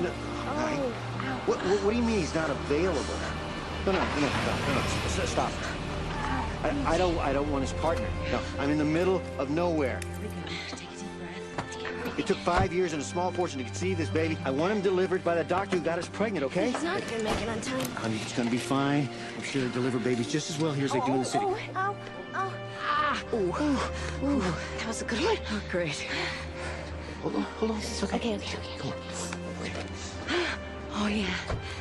No, what do you mean he's not available? No, stop. I don't want his partner. No, I'm in the middle of nowhere. Take a deep breath. It took 5 years and a small fortune to conceive this baby. I want him delivered by the doctor who got us pregnant, okay? He's not gonna make it on time. Honey, it's gonna be fine. I'm sure they deliver babies just as well here as they do in the city. Ooh, that was a good one. Oh, great. Hold on. It's okay. Okay. Come on. Oh, yeah.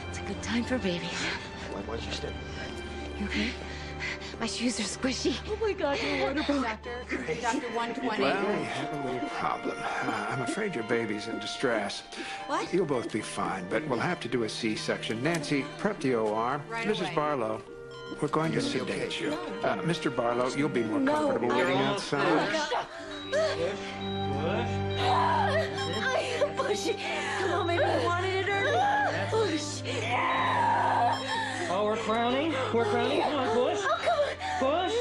It's a good time for babies. Watch your step. You okay? My shoes are squishy. Oh, my God, you're wonderful. Dr. 120. Well, we have a little problem. I'm afraid your baby's in distress. What? You'll both be fine, but we'll have to do a C-section. Nancy, prep the OR. Right Mrs. away. Barlow, we're going to sedate you. Mr. Barlow, you'll be more comfortable waiting outside. Push. Come on, baby. You wanted it early. Push. Oh, we're crowning. Come on, push. Oh, come on. Push.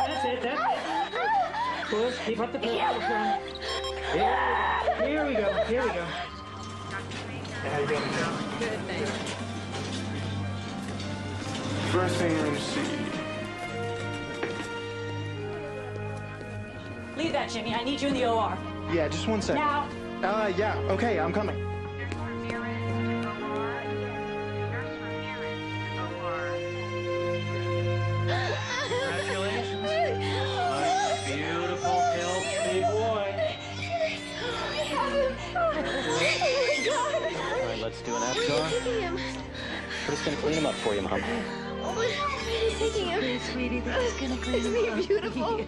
That's it. Push. Keep up the pace. Here we go. How you doing? Good, thanks. First thing you're going to see. Leave that, Jimmy. I need you in the OR. Yeah, just 1 second. Now. Yeah, okay, I'm coming. Congratulations. Nice, beautiful, healthy boy. All right, let's do an Apgar. We're just gonna clean him up for you, Mom. Taking him. Sweetie, this is gonna clean Isn't he beautiful?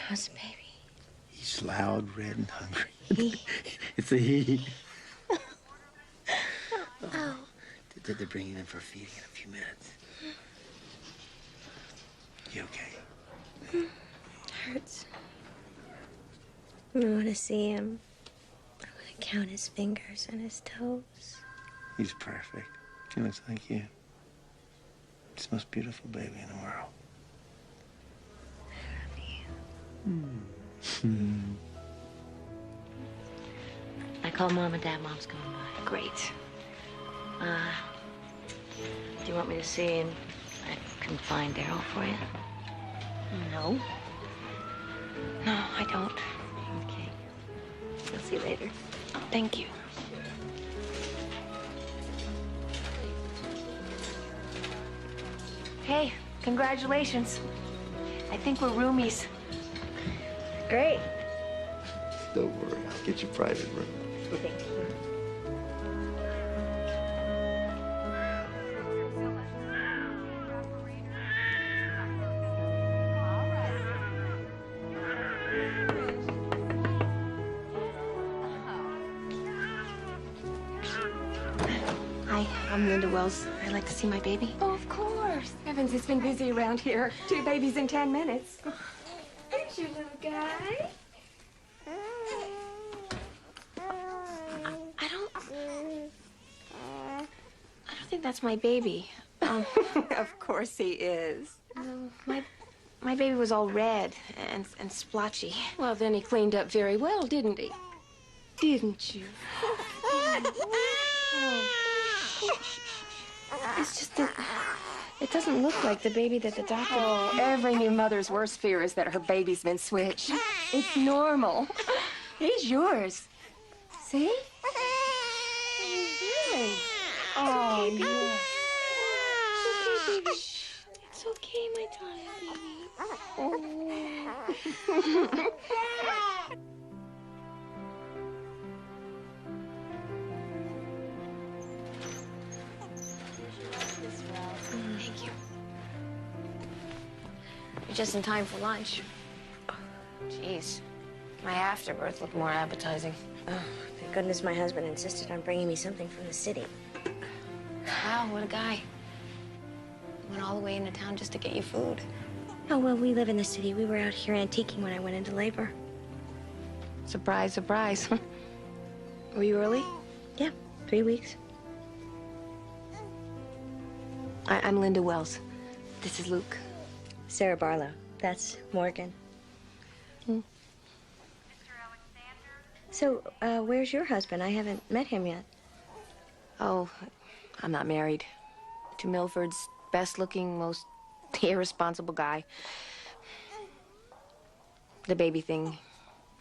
How's the baby? He's loud, red, and hungry. He? It's a he. Oh. They're bringing him for feeding in a few minutes. You okay? Hurts. I want to see him. I want to count his fingers and his toes. He's perfect. He looks like you. It's the most beautiful baby in the world. I called Mom and Dad. Mom's coming by. Great. Do you want me to see if I can find Daryl for you? No. No, I don't. Okay. I'll see you later. Thank you. Hey, congratulations. I think we're roomies. Great. Don't worry, I'll get you a private room. Hi, I'm Linda Wells. I'd like to see my baby. Oh, of course. Heavens, it's been busy around here. 2 babies in 10 minutes. There's your little guy. I don't think that's my baby. Of course he is. My baby was all red and splotchy. Well, then he cleaned up very well, didn't he? Didn't you? It's just that it doesn't look like the baby that the doctor... Oh, every new mother's worst fear is that her baby's been switched. It's normal. He's yours. See? Oh, baby. yes. It's okay, my darling baby. Thank you. You're just in time for lunch. Jeez, my afterbirth looked more appetizing. Oh, thank goodness my husband insisted on bringing me something from the city. Wow, what a guy. Went all the way into town just to get you food. Oh, well, we live in the city. We were out here antiquing when I went into labor. Surprise, surprise. Were you early? Yeah, 3 weeks. I'm Linda Wells. This is Luke. Sarah Barlow. That's Morgan. So, where's your husband? I haven't met him yet. Oh, I'm not married. To Milford's best-looking, most irresponsible guy. The baby thing,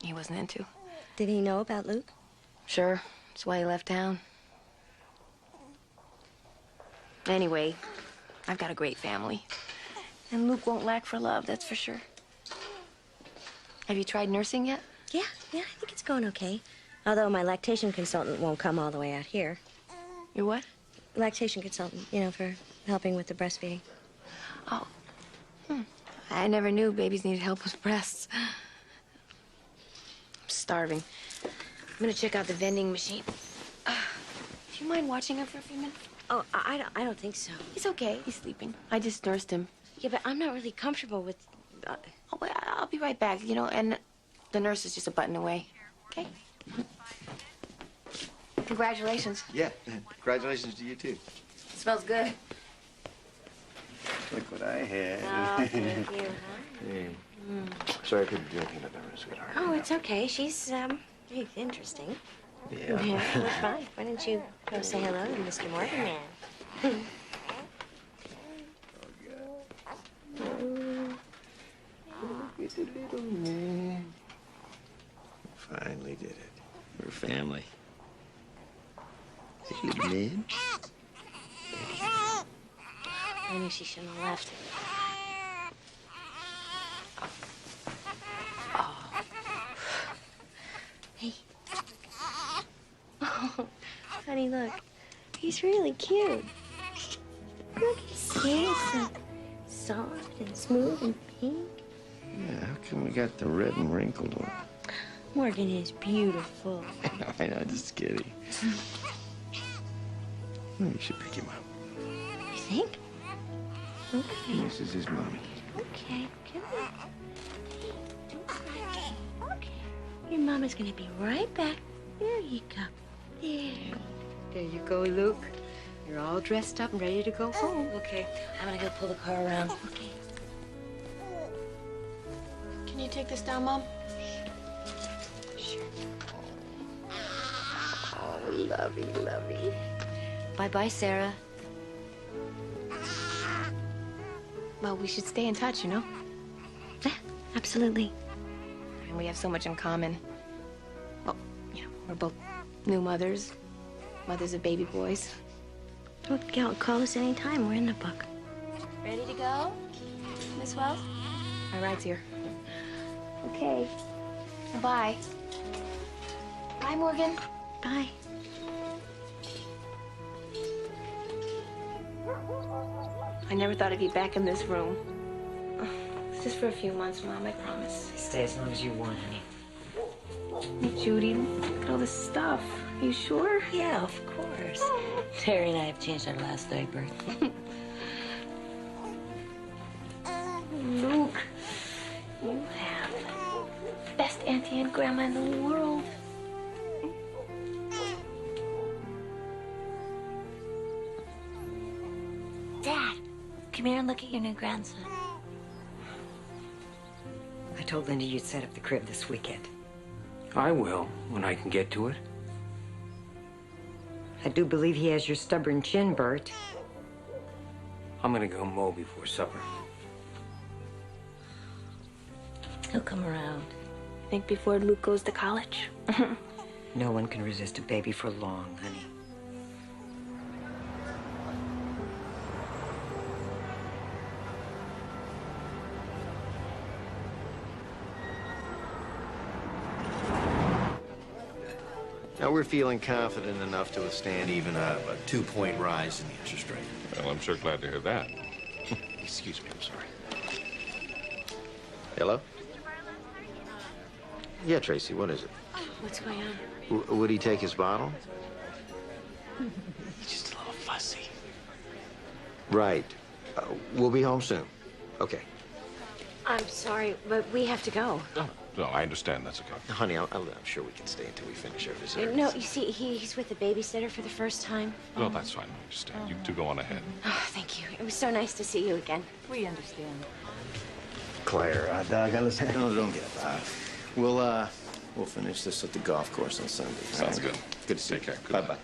he wasn't into. Did he know about Luke? Sure, that's why he left town. Anyway, I've got a great family. And Luke won't lack for love, that's for sure. Have you tried nursing yet? Yeah, I think it's going okay. Although my lactation consultant won't come all the way out here. Your what? Lactation consultant, you know, for helping with the breastfeeding. Oh. I never knew babies needed help with breasts. I'm starving. I'm gonna check out the vending machine. Do you mind watching him for a few minutes? Oh, I don't think so. He's okay. He's sleeping. I just nursed him. Yeah, but I'm not really comfortable with... Oh, wait, I'll be right back, you know, and the nurse is just a button away. Okay? Congratulations. Yeah, congratulations to you, too. It smells good. Look what I had. Oh, thank you. Hey. Sorry I couldn't do anything about that, sweetheart. Oh, it's okay. She's, interesting. Yeah. Yeah, it was fine. Why don't you go say hello to Mr. Morgan, man? Look at the little man. Finally did it. We're family. Hey, little man. I knew she shouldn't have left. Oh. Hey. Oh, honey, look. He's really cute. Look, his skin is so soft and smooth and pink. Yeah, how come we got the red and wrinkled one? Morgan is beautiful. I know, just kidding. You should pick him up. You think? Okay. This is his mommy. Okay, come on. Okay. Your mama's gonna be right back. There you go. There. There you go, Luke. You're all dressed up and ready to go home. Okay. I'm gonna go pull the car around. Okay. Can you take this down, Mom? Sure. Oh, lovey, lovey. Bye-bye, Sarah. Well, we should stay in touch, you know? Yeah, absolutely. And we have so much in common. Well, you know, we're both new mothers, mothers of baby boys. Well, call us anytime. We're in the book. Ready to go, Miss Wells? My ride's here. Okay. Bye. Bye, Morgan. Bye. I never thought I'd be back in this room. It's just for a few months, Mom, I promise. Stay as long as you want, honey. Hey, Judy, look at all this stuff. Are you sure? Yeah, of course. Terry and I have changed our last diaper. Luke, you have the best auntie and grandma in the world. Dad, come here and look at your new grandson. I told Linda you'd set up the crib this weekend. I will, when I can get to it. I do believe he has your stubborn chin, Bert. I'm gonna go mow before supper. He'll come around. Think before Luke goes to college? No one can resist a baby for long, honey. Now, we're feeling confident enough to withstand even a 2-point rise in the interest rate. Well, I'm sure glad to hear that. Excuse me, I'm sorry. Hello? Yeah, Tracy, what is it? What's going on? Would he take his bottle? He's just a little fussy. Right. We'll be home soon. Okay. I'm sorry, but we have to go. No, I understand. That's okay. Honey, I'm sure we can stay until we finish our dessert. No, you see, he's with the babysitter for the first time. No, that's fine. I understand. You two go on ahead. Oh, thank you. It was so nice to see you again. We understand. Claire, Doug, listen. No, don't get up. We'll finish this at the golf course on Sunday. Sounds good. Good to see Take you. care. Good Bye-bye.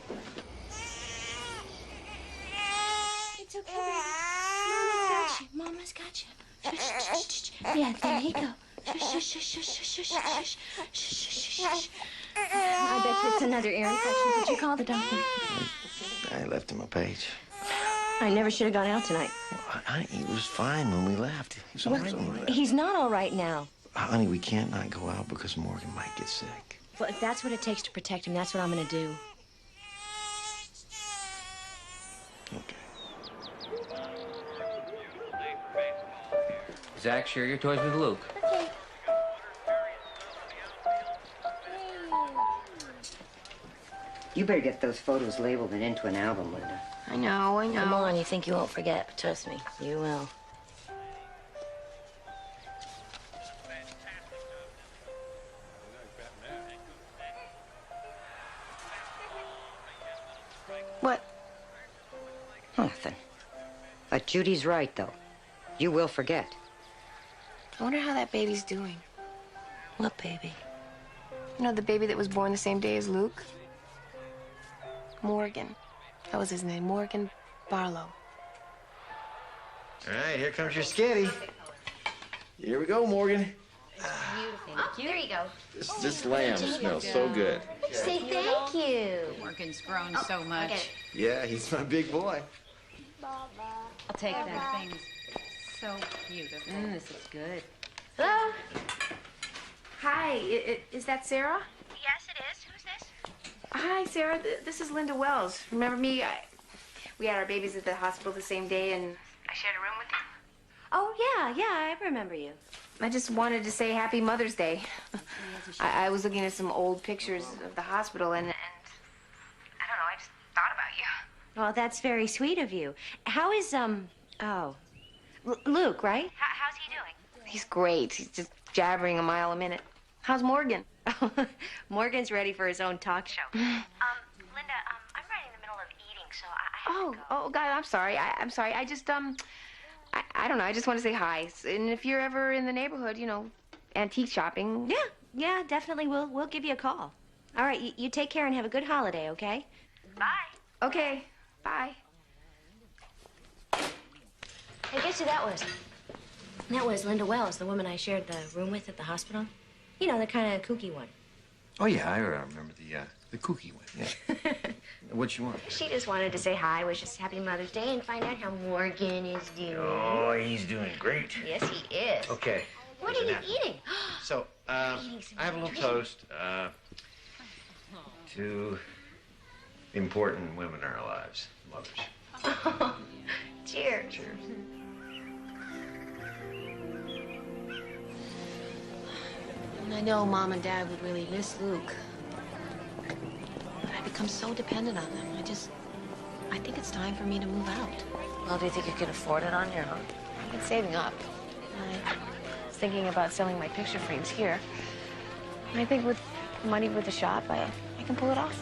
It's okay, baby. Mama's got you. Mama's got you. Yeah, there you go. Shush, shush, shush, shush, shush, shush, shush, shush, shush. I bet it's another ear infection. Did you call the doctor? I left him a page. I never should have gone out tonight. Honey, he was fine when we left. He's all right when we left. He's not all right now. Honey, we can't not go out because Morgan might get sick. Well, if that's what it takes to protect him, that's what I'm going to do. Okay. Zach, share your toys with Luke. You better get those photos labeled and into an album, Linda. I know, I know. Come on, you think you won't forget, but trust me, you will. What? Nothing. But Judy's right, though. You will forget. I wonder how that baby's doing. What baby? You know, the baby that was born the same day as Luke? Morgan. That was his name, Morgan Barlow. All right, here comes your skitty. Here we go, Morgan. Oh, there you go. This lamb smells so good. Say thank you. Morgan's grown so much. Okay. Yeah, he's my big boy. I'll take that. Everything's so beautiful. This is good. Hello? Hi, is that Sarah? Yes, it is. Who's this? Hi, Sarah. This is Linda Wells. Remember me? We had our babies at the hospital the same day, and I shared a room with you. Oh, yeah, I remember you. I just wanted to say Happy Mother's Day. I was looking at some old pictures of the hospital, and I don't know, I just thought about you. Well, that's very sweet of you. How is, Luke, right? How's he doing? He's great. He's just jabbering a mile a minute. How's Morgan? Morgan's ready for his own talk show. Linda, I'm right in the middle of eating, so I have to go. Oh, God, I'm sorry. I'm sorry. I just, I don't know. I just want to say hi. And if you're ever in the neighborhood, you know, antique shopping. Yeah, definitely. We'll give you a call. All right, you take care and have a good holiday, okay? Bye. Okay, bye. Hey, guess who that was? That was Linda Wells, the woman I shared the room with at the hospital. You know, the kind of kooky one. Oh, yeah, I remember the kooky one, yeah. What you want? She just wanted to say hi, wish us Happy Mother's Day, and find out how Morgan is doing. Oh, he's doing great. Yes, he is. Okay. What are you eating? So, I have a little toast. Two important women in our lives, mothers. Cheers. Cheers. And I know Mom and Dad would really miss Luke. But I've become so dependent on them. I think it's time for me to move out. Well, do you think you can afford it on your own? I've been saving up. I was thinking about selling my picture frames here. And I think with money with the shop, I can pull it off.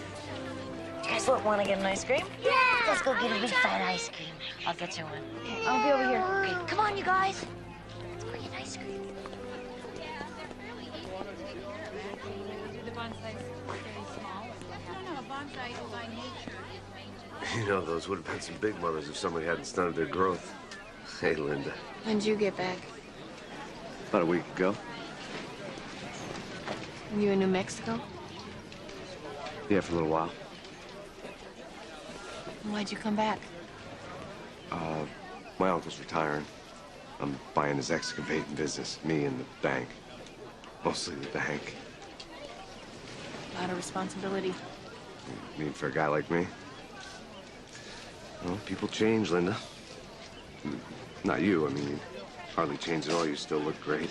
You guys want to get an ice cream? Yeah! Let's go get a big fat ice cream. I'll get you one. I'll be over here. Okay, come on, you guys. Let's go get ice cream. You know, those would have been some big mothers if somebody hadn't stunted their growth. Hey, Linda. When did you get back? About a week ago. Were you in New Mexico? Yeah, for a little while. Why'd you come back? My uncle's retiring. I'm buying his excavating business. Me and the bank. Mostly the bank. A lot of responsibility. I mean, for a guy like me. Well, people change, Linda. Not you. I mean, you hardly changed at all. You still look great.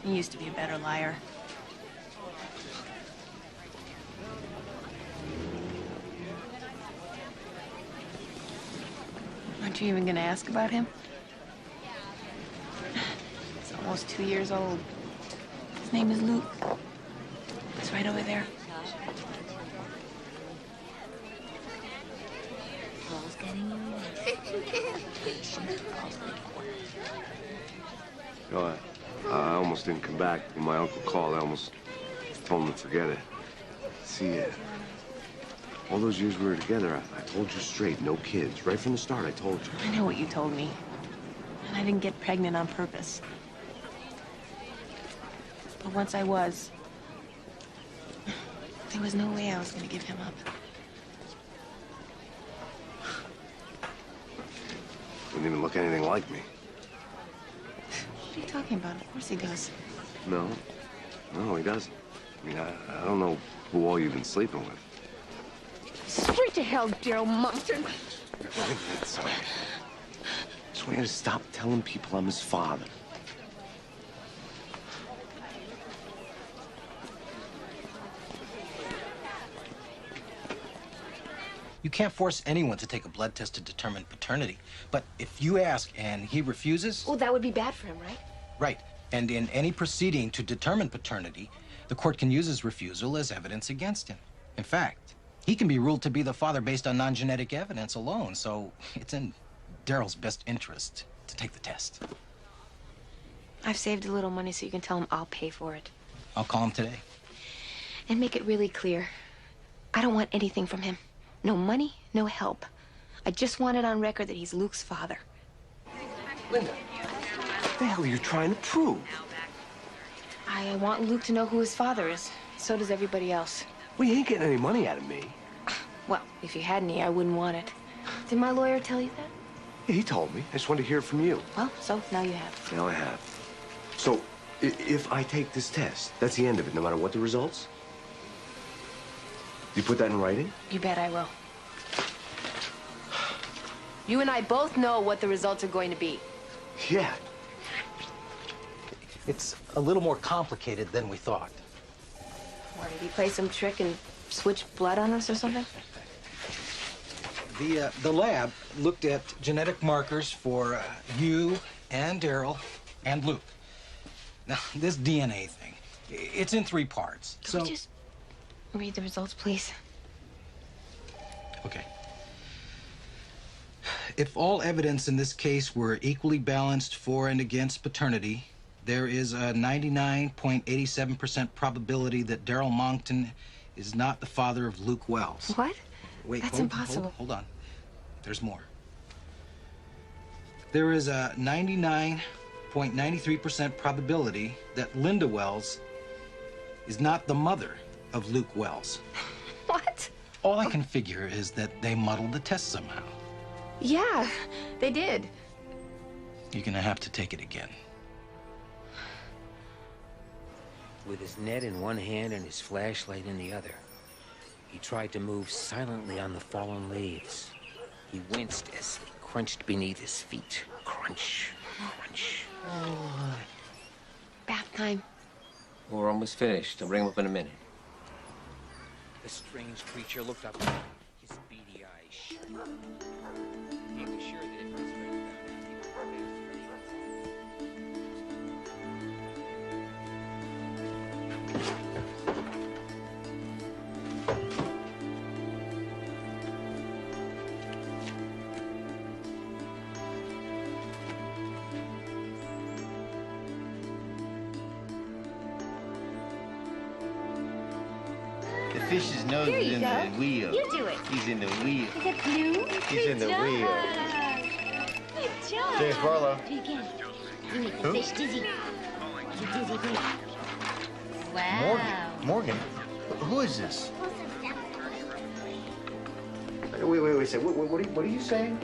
You used to be a better liar. Aren't you even going to ask about him? almost 2 years old. His name is Luke. He's right over there. Paul's getting you You know, I almost didn't come back. When my uncle called, I almost told him to forget it. See, all those years we were together, I told you straight, no kids. Right from the start, I told you. I know what you told me. And I didn't get pregnant on purpose. But once I was, there was no way I was going to give him up. Didn't even look anything like me. What are you talking about? Of course he does. No, he doesn't. I mean, I don't know who all you've been sleeping with. Straight to hell, Daryl Moncton. Just want you to stop telling people I'm his father. You can't force anyone to take a blood test to determine paternity. But if you ask and he refuses... Well, that would be bad for him, right? Right. And in any proceeding to determine paternity, the court can use his refusal as evidence against him. In fact, he can be ruled to be the father based on non-genetic evidence alone. So it's in Daryl's best interest to take the test. I've saved a little money so you can tell him I'll pay for it. I'll call him today. And make it really clear. I don't want anything from him. No money, no help. I just want it on record that he's Luke's father. Linda, what the hell are you trying to prove? I want Luke to know who his father is. So does everybody else. Well, you ain't getting any money out of me. Well, if you had any, I wouldn't want it. Did my lawyer tell you that? Yeah, he told me. I just wanted to hear it from you. Well, so now you have. Now I have. So, if I take this test, that's the end of it, no matter what the results? You put that in writing? You bet I will. You and I both know what the results are going to be. Yeah. It's a little more complicated than we thought. What, did he play some trick and switch blood on us or something? The lab looked at genetic markers for you and Daryl and Luke. Now, this DNA thing, it's in 3 parts. Could we just read the results, please? Okay. If all evidence in this case were equally balanced for and against paternity, there is a 99.87% probability that Daryl Moncton is not the father of Luke Wells. What? Wait, That's impossible. Hold on. There's more. There is a 99.93% probability that Linda Wells is not the mother of Luke Wells. What? All I can figure is that they muddled the test somehow. Yeah, they did. You're gonna have to take it again. With his net in one hand and his flashlight in the other, he tried to move silently on the fallen leaves. He winced as they crunched beneath his feet. Crunch, crunch. Oh. Bath time. We're almost finished. I'll bring him up in a minute. The strange creature looked up, his beady eyes shut. He was sure that if his friend found out, he would The fish's nose Here is you in go. the wheel. You do it. He's in the wheel. Is it blue? He's in the wheel. Good job. James Barlow. Do it again. You make the Who? fish dizzy. You dizzy fish. Wow. Morgan? Who is this? Wait a second. What are you saying?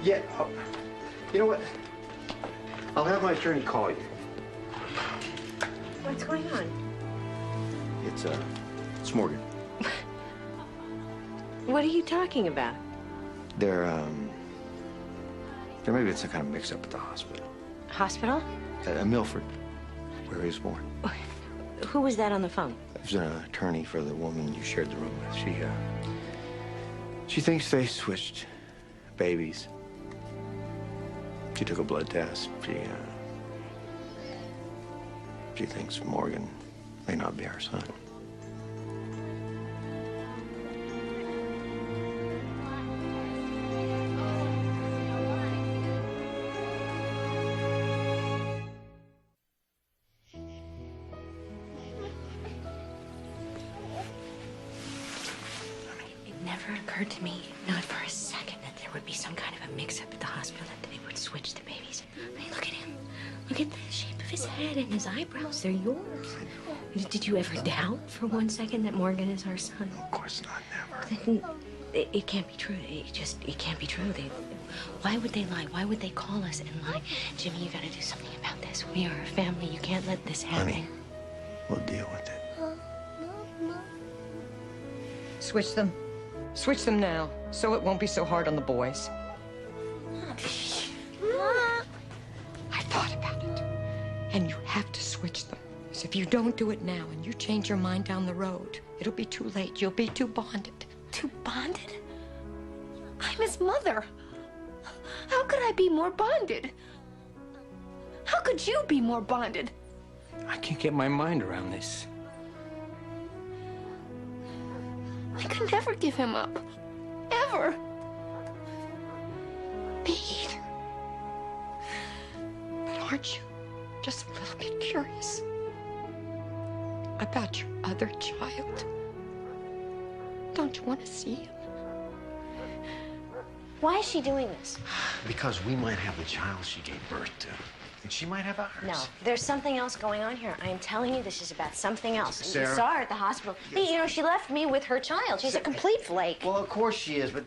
Yeah. You know what? I'll have my attorney call you. What's going on? It's Morgan. What are you talking about? There may be some kind of mix-up at the hospital. Hospital? At Milford, where he was born. Who was that on the phone? There's an attorney for the woman you shared the room with. She thinks they switched babies. She took a blood test. She thinks Morgan may not be our son. It never occurred to me, not for a second, that there would be some kind of a mix-up at the hospital, that they would switch the babies. I mean, look at him. Look at the shape of his head and his eyebrows. They're yours. Did you ever doubt for one second that Morgan is our son? Of course not, never. It can't be true. It can't be true. Why would they lie? Why would they call us and lie? Jimmy, you gotta do something about this. We are a family. You can't let this happen. Honey, we'll deal with it. Switch them. Switch them now, so it won't be so hard on the boys. I thought about it. And you have to switch them. Because if you don't do it now and you change your mind down the road, it'll be too late. You'll be too bonded. Too bonded? I'm his mother. How could I be more bonded? How could you be more bonded? I can't get my mind around this. I could never give him up. Ever. Me either. But aren't you just a little bit curious about your other child? Don't you want to see him? Why is she doing this? Because we might have the child she gave birth to. And she might have ours. No, there's something else going on here. I am telling you, this is about something else. Sarah? You saw her at the hospital. Hey, you know, she left me with her child. She's a complete flake. Well, of course she is, but...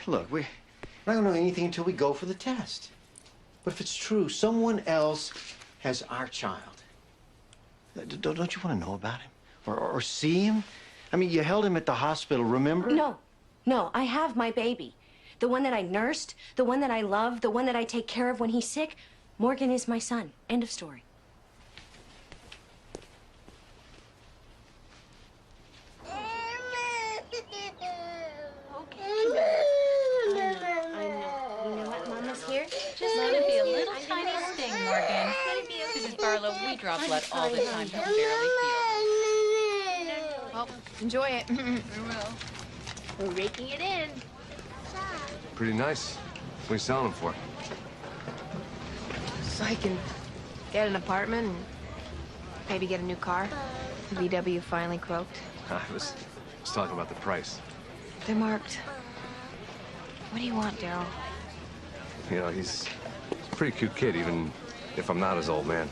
Look, we're not going to know anything until we go for the test. But if it's true, someone else has our child. Don't you want to know about him? Or see him? I mean, you held him at the hospital, remember? No, I have my baby. The one that I nursed, the one that I love, the one that I take care of when he's sick. Morgan is my son. End of story. Just let it be a little tiny sting, Morgan. Mrs. Barlow, we draw blood all the time. He'll barely feel. Well, enjoy it. I will. We're raking it in. Pretty nice. What are you selling them for? So I can get an apartment and maybe get a new car. The VW finally croaked. I was talking about the price. They're marked. What do you want, Daryl? You know, he's a pretty cute kid, even if I'm not his old man.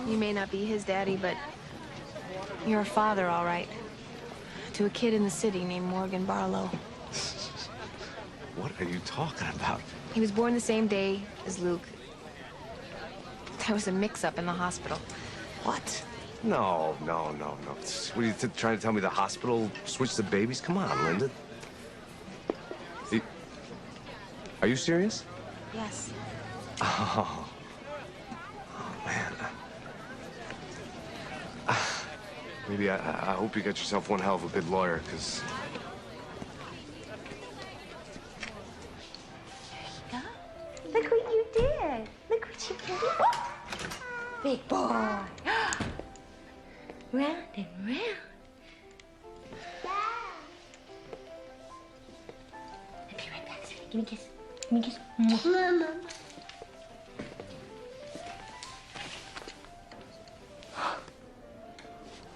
You may not be his daddy, but you're a father, all right. To a kid in the city named Morgan Barlow. What are you talking about? He was born the same day as Luke. There was a mix-up in the hospital. What? No. What are you trying to tell me, the hospital switched the babies? Come on, Linda. Are you serious? Yes. Oh man. Maybe I hope you got yourself one hell of a good lawyer, because... Look what you did. Look what you did. Big boy. Round and round. I'll be right back, sweetie. Give me a kiss. Give me a kiss. Mama.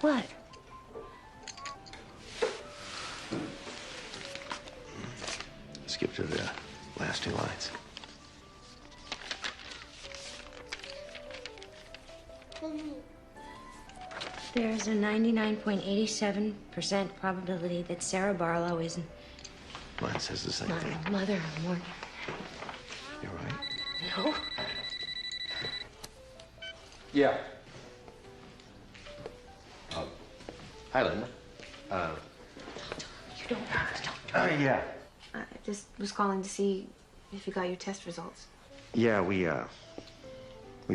What? Skip to the last two lines. There's a 99.87% probability that Sarah Barlow isn't Mine says the same my thing. mother, Morgan. You're right. No. Yeah. Hi, Linda. You don't. Yeah. I just was calling to see if you got your test results. Yeah, we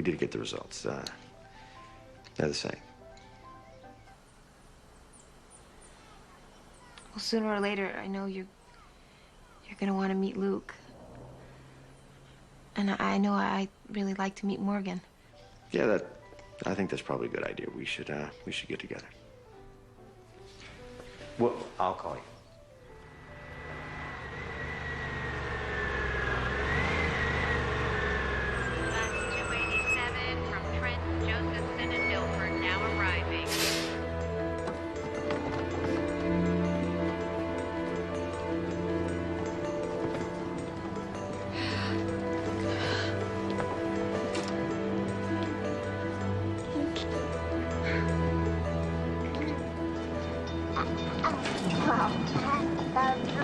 did get the results. They're the same. Well, sooner or later, I know you're gonna want to meet Luke. And I know I'd really like to meet Morgan. Yeah, I think that's probably a good idea. We should get together. Well, I'll call you.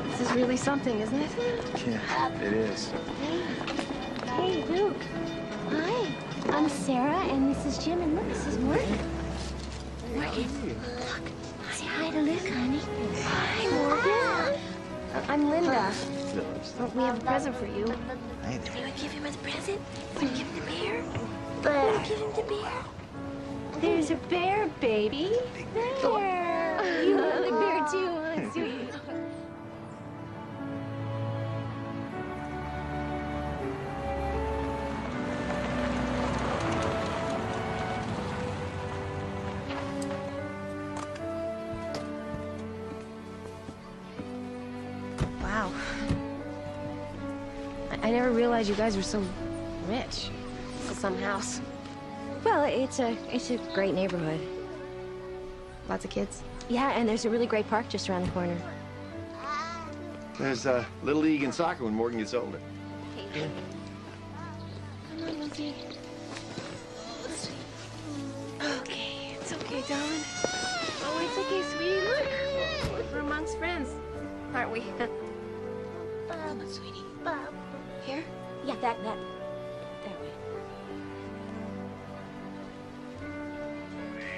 This is really something, isn't it? Yeah, it is. Hey, Luke. Hi. I'm Sarah, and this is Jim, and look, this is Morgan. Morgan, look. Say hi to Luke, honey. Hi, Morgan. I'm Linda. We have a present for you. Hey Do you want to give him a present? Want to give him the bear? Want to give him the bear? There's a bear, baby. Bear. You love the bear, too, huh? Sweet. Wow. I never realized you guys were so rich. For some house. Well, it's a great neighborhood. Lots of kids. Yeah, and there's a really great park just around the corner. There's Little League and soccer when Morgan gets older. Okay, it's okay, darling. Oh, it's okay, sweetie. Look. We're amongst friends, aren't we? Come on, sweetie. Here? Yeah, that way.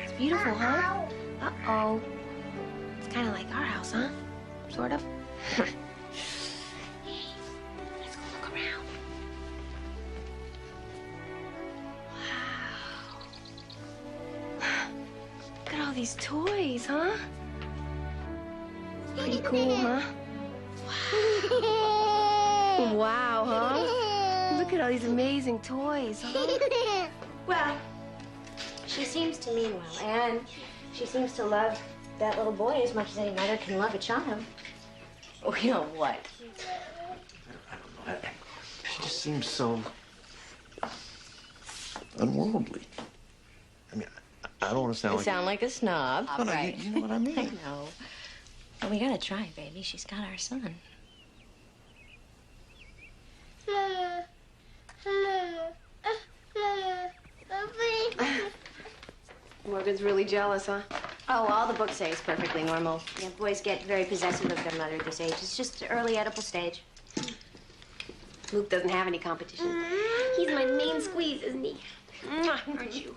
It's beautiful, huh? Uh-oh. It's kind of like our house, huh? Sort of. Let's go look around. Wow. Look at all these toys, huh? Pretty cool, huh? Wow, huh? Look at all these amazing toys, huh? Well, she seems to mean well, and she seems to love that little boy as much as any mother can love a child. Oh, you know what? I don't know. She just seems so unworldly. I mean, I don't want to sound You like... sound like a snob. No, no, you know what I mean. I know. But we gotta try, baby. She's got our son. Morgan's really jealous, huh? Oh, all the books say it's perfectly normal. Yeah, boys get very possessive of their mother at this age. It's just the early Oedipal stage. Luke doesn't have any competition. He's my main squeeze, isn't he? Aren't you?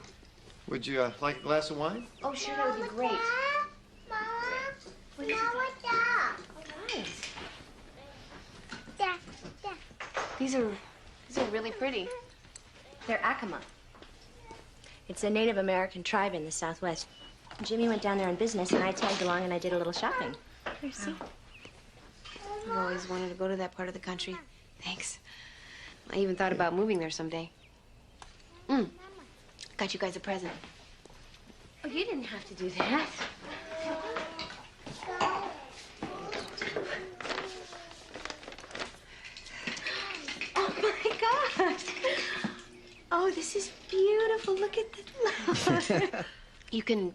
Would you like a glass of wine? Oh, sure, that would be great. These are really pretty. They're Acoma. It's a Native American tribe in the Southwest. Jimmy went down there on business, and I tagged along and I did a little shopping. Merci. I've always wanted to go to that part of the country. Thanks. I even thought about moving there someday. Got you guys a present. Oh, you didn't have to do that. Oh, my gosh. Oh, this is beautiful. Look at the... You can,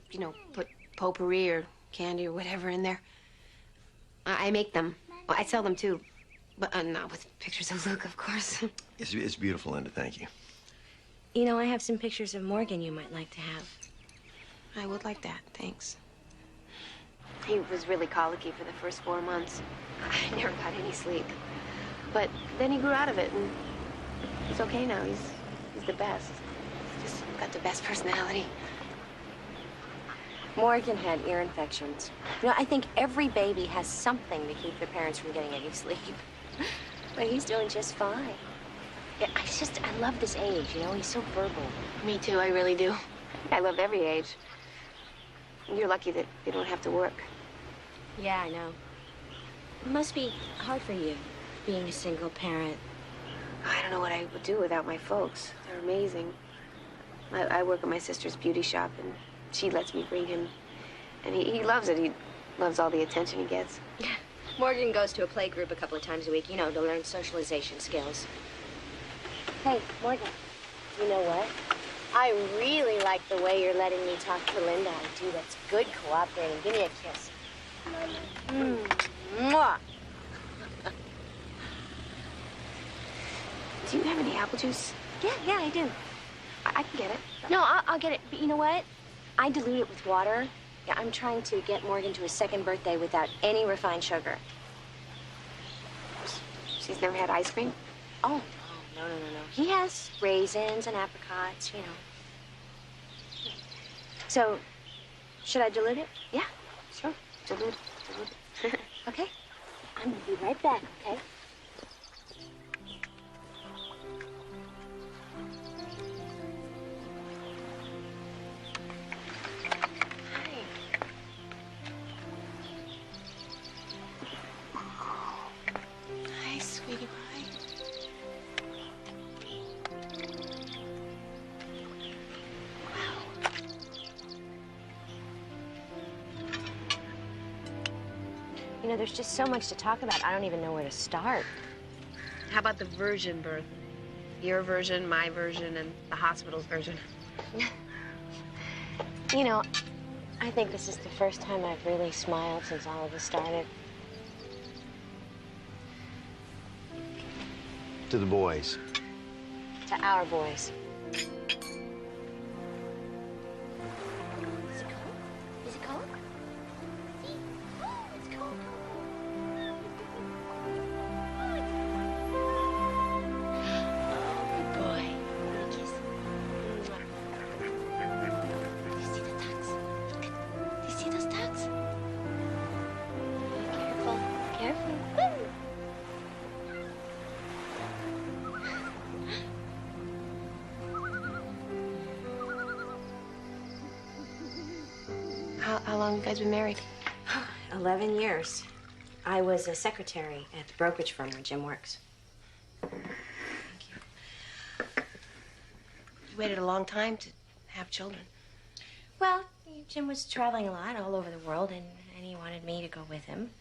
put potpourri or candy or whatever in there. I make them. Well, I sell them, too. But not with pictures of Luke, of course. It's beautiful, Linda. Thank you. You know, I have some pictures of Morgan you might like to have. I would like that, thanks. He was really colicky for the first 4 months. I never got any sleep. But then he grew out of it, and he's okay now. He's the best. He's just got the best personality. Morgan had ear infections. You know, I think every baby has something to keep their parents from getting any sleep. But he's doing just fine. Yeah, I love this age, you know? He's so verbal. Me too, I really do. I love every age. You're lucky that you don't have to work. Yeah, I know. It must be hard for you, being a single parent. I don't know what I would do without my folks. They're amazing. I work at my sister's beauty shop, and she lets me bring him. And he loves it. He loves all the attention he gets. Morgan goes to a play group a couple of times a week, you know, to learn socialization skills. Hey, Morgan, you know what? I really like the way you're letting me talk to Linda. I do. That's good cooperating. Give me a kiss. Mwah. Do you have any apple juice? Yeah, I do. I can get it. No, I'll get it. But you know what? I dilute it with water. Yeah, I'm trying to get Morgan to his second birthday without any refined sugar. She's never had ice cream? Oh, no. He has raisins and apricots, you know. So, should I dilute it? Yeah, sure. Dilute it. Okay. I'm gonna be right back, okay? Hi, sweetie pie. You know, there's just so much to talk about. I don't even know where to start. How about the virgin birth? Your version, my version, and the hospital's version. You know, I think this is the first time I've really smiled since all of this started. To the boys. To our boys. Is it cold? See? Oh, it's cold. Oh, good boy. Kiss. Do you see the ducks? Look. Do you see those ducks? Careful. Careful. Woo! How long have you guys been married? 11 years. I was a secretary at the brokerage firm where Jim works. You waited a long time to have children. Well, Jim was traveling a lot all over the world, and he wanted me to go with him.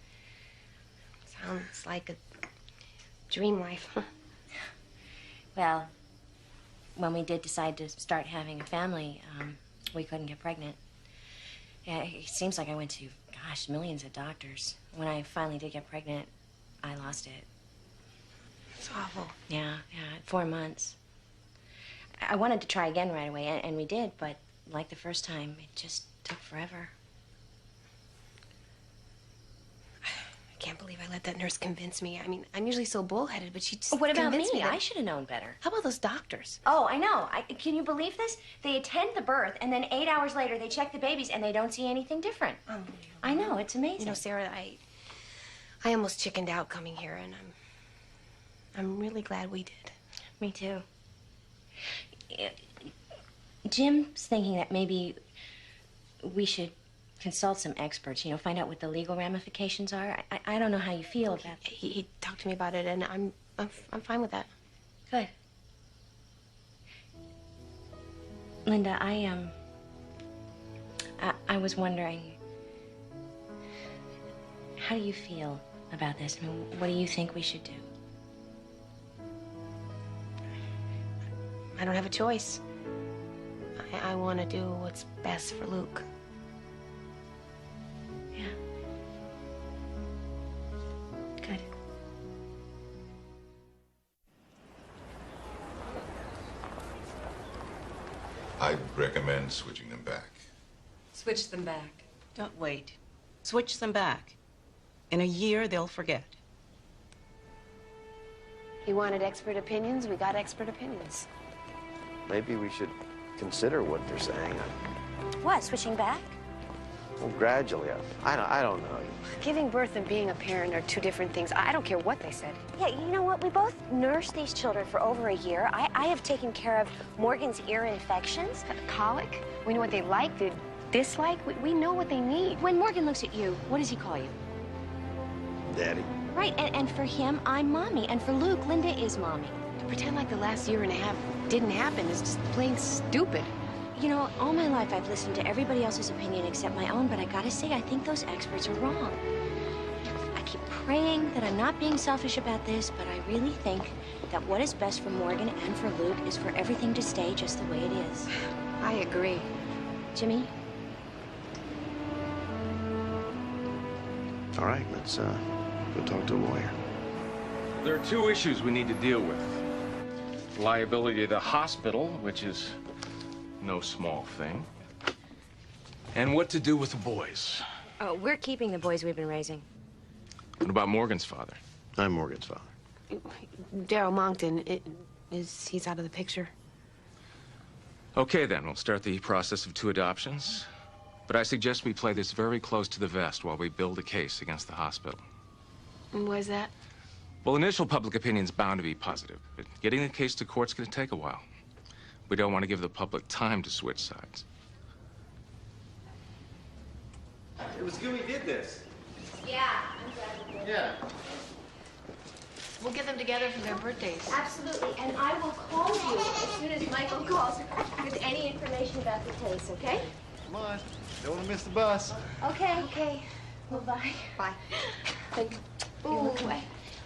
Sounds like a dream life. Well, when we did decide to start having a family, we couldn't get pregnant. Yeah, it seems like I went to, gosh, millions of doctors. When I finally did get pregnant, I lost it. It's awful. Yeah, 4 months. I wanted to try again right away, and we did, but like the first time, it just took forever. I can't believe I let that nurse convince me. I mean, I'm usually so bullheaded, but she just What about me? convinced me that- I should have known better. How about those doctors? Oh, I know. Can you believe this? They attend the birth, and then 8 hours later, they check the babies, and they don't see anything different. I know. It's amazing. You know, Sarah, I almost chickened out coming here, and I'm really glad we did. Me too. Jim's thinking that maybe we should consult some experts, you know, find out what the legal ramifications are. I don't know how you feel about that. He talked to me about it, and I'm fine with that. Good. Linda, I was wondering, how do you feel about this? I mean, what do you think we should do? I don't have a choice. I want to do what's best for Luke. Yeah. Good. I'd recommend switching them back. Switch them back. Don't wait. Switch them back. In a year, they'll forget. He wanted expert opinions. We got expert opinions. Maybe we should consider what they're saying. What, switching back? Well, gradually. I don't know. Giving birth and being a parent are two different things. I don't care what they said. Yeah, you know what? We both nursed these children for over a year. I have taken care of Morgan's ear infections. Colic. We know what they like, they dislike. We know what they need. When Morgan looks at you, what does he call you? Daddy. Right, and for him, I'm Mommy. And for Luke, Linda is Mommy. pretend like the last year and a half didn't happen is just plain stupid. You know, all my life I've listened to everybody else's opinion except my own, but I gotta say, I think those experts are wrong. I keep praying that I'm not being selfish about this, but I really think that what is best for Morgan and for Luke is for everything to stay just the way it is. I agree. Jimmy? All right, let's go talk to a lawyer. There are two issues we need to deal with. Liability to the hospital, which is no small thing, and what to do with the boys. Oh, we're keeping the boys we've been raising. What about Morgan's father? I'm Morgan's father. Daryl Monkton, he's out of the picture. Okay, then, we'll start the process of 2 adoptions. But I suggest we play this very close to the vest while we build a case against the hospital. And why is that? Well, initial public opinion's bound to be positive, but getting the case to court's gonna take a while. We don't want to give the public time to switch sides. It was good we did this. Yeah, I'm glad we did. Yeah. We'll get them together for their birthdays. Absolutely, and I will call you as soon as Michael calls with any information about the case, okay? Come on. Don't want to miss the bus. Okay. Okay. Well, bye. Bye. Thank you. Ooh, bye.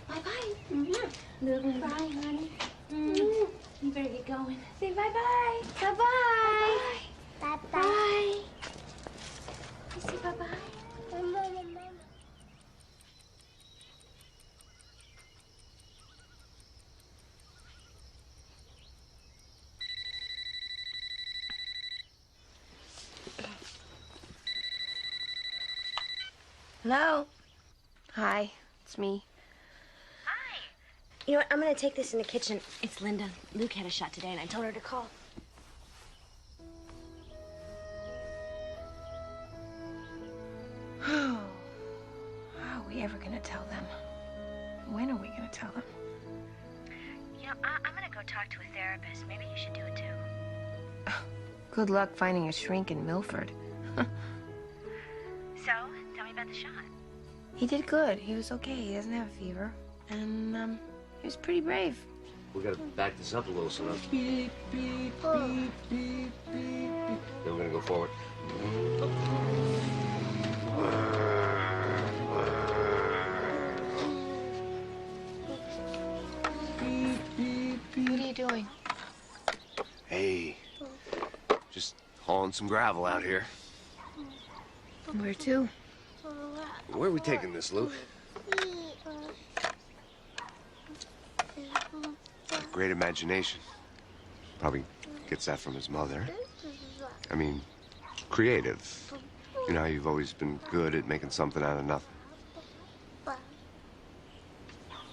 Bye-bye. Mm-hmm. Luke, bye, honey. Mm-hmm. You better get going. Say bye-bye. Bye-bye. Bye-bye. Bye. You say bye-bye. Hello? Hi, it's me. You know what? I'm gonna take this in the kitchen. It's Linda. Luke had a shot today, and I told her to call. How are we ever gonna tell them? When are we gonna tell them? You know, I'm gonna go talk to a therapist. Maybe you should do it too. Good luck finding a shrink in Milford. So, tell me about the shot. He did good. He was okay. He doesn't have a fever. And, he was pretty brave. We gotta back this up a little, so that's... Beep, beep, beep, beep, beep, beep. Then we're gonna go forward. What are you doing? Hey, just hauling some gravel out here. Where to? Where are we taking this, Luke? Great imagination. Probably gets that from his mother. I mean, creative. You know how you've always been good at making something out of nothing.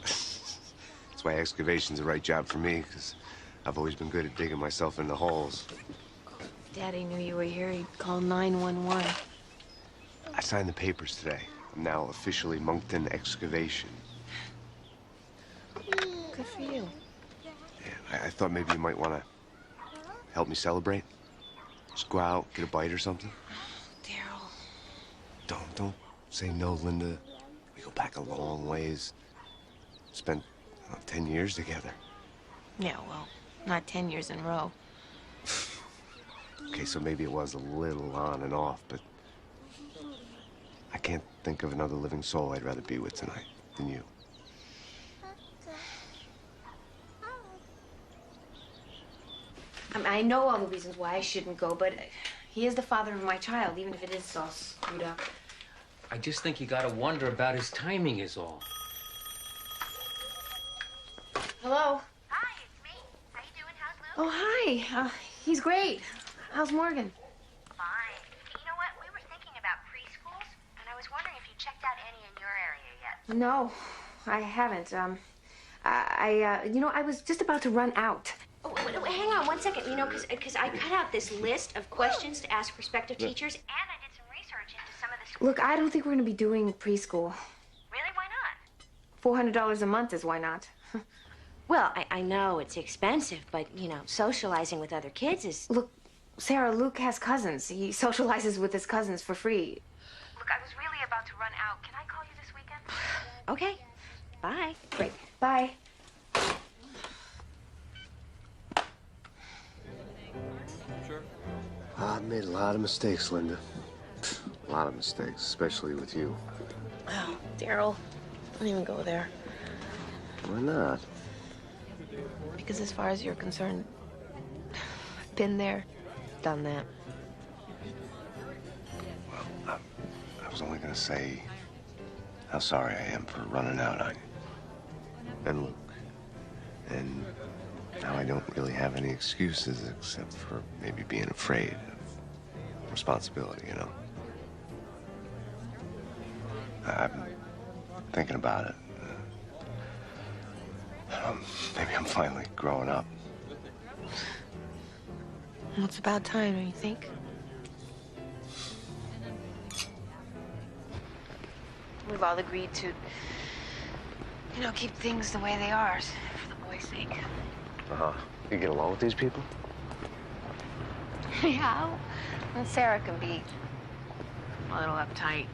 That's why excavation's the right job for me, because I've always been good at digging myself into holes. If Daddy knew you were here, he'd call 911. I signed the papers today. I'm now officially Monkton Excavation. Good for you. Yeah, I thought maybe you might want to help me celebrate. Just go out, get a bite or something. Daryl. Don't say no, Linda. We go back a long ways. Spent 10 years together. Yeah, well, not 10 years in a row. Okay, so maybe it was a little on and off, but I can't think of another living soul I'd rather be with tonight than you. I know all the reasons why I shouldn't go, but he is the father of my child, even if it is all screwed up. I just think you gotta wonder about his timing is all. Hello? Hi, it's me. How you doing? How's Luke? Oh, hi. He's great. How's Morgan? Fine. You know what? We were thinking about preschools, and I was wondering if you checked out any in your area yet. No, I haven't. I was just about to run out. Oh, wait, hang on 1 second, you know, because I cut out this list of questions to ask prospective teachers. And I did some research into some of the schools. Look, I don't think we're going to be doing preschool. Really? Why not? $400 a month is why not. Well, I know it's expensive, but, you know, socializing with other kids is... Look, Sarah, Luke has cousins. He socializes with his cousins for free. Look, I was really about to run out. Can I call you this weekend? Okay. Bye. Great. Bye. I've made a lot of mistakes, Linda. A lot of mistakes, especially with you. Oh, Daryl, don't even go there. Why not? Because as far as you're concerned, I've been there, done that. Well, I was only gonna say how sorry I am for running out on you. And Luke. And now I don't really have any excuses except for maybe being afraid of responsibility, you know? I'm thinking about it. Maybe I'm finally growing up. Well, it's about time, don't you think? We've all agreed to, you know, keep things the way they are for the boys' sake. Uh-huh. You get along with these people? Yeah. And Sarah can be a little uptight.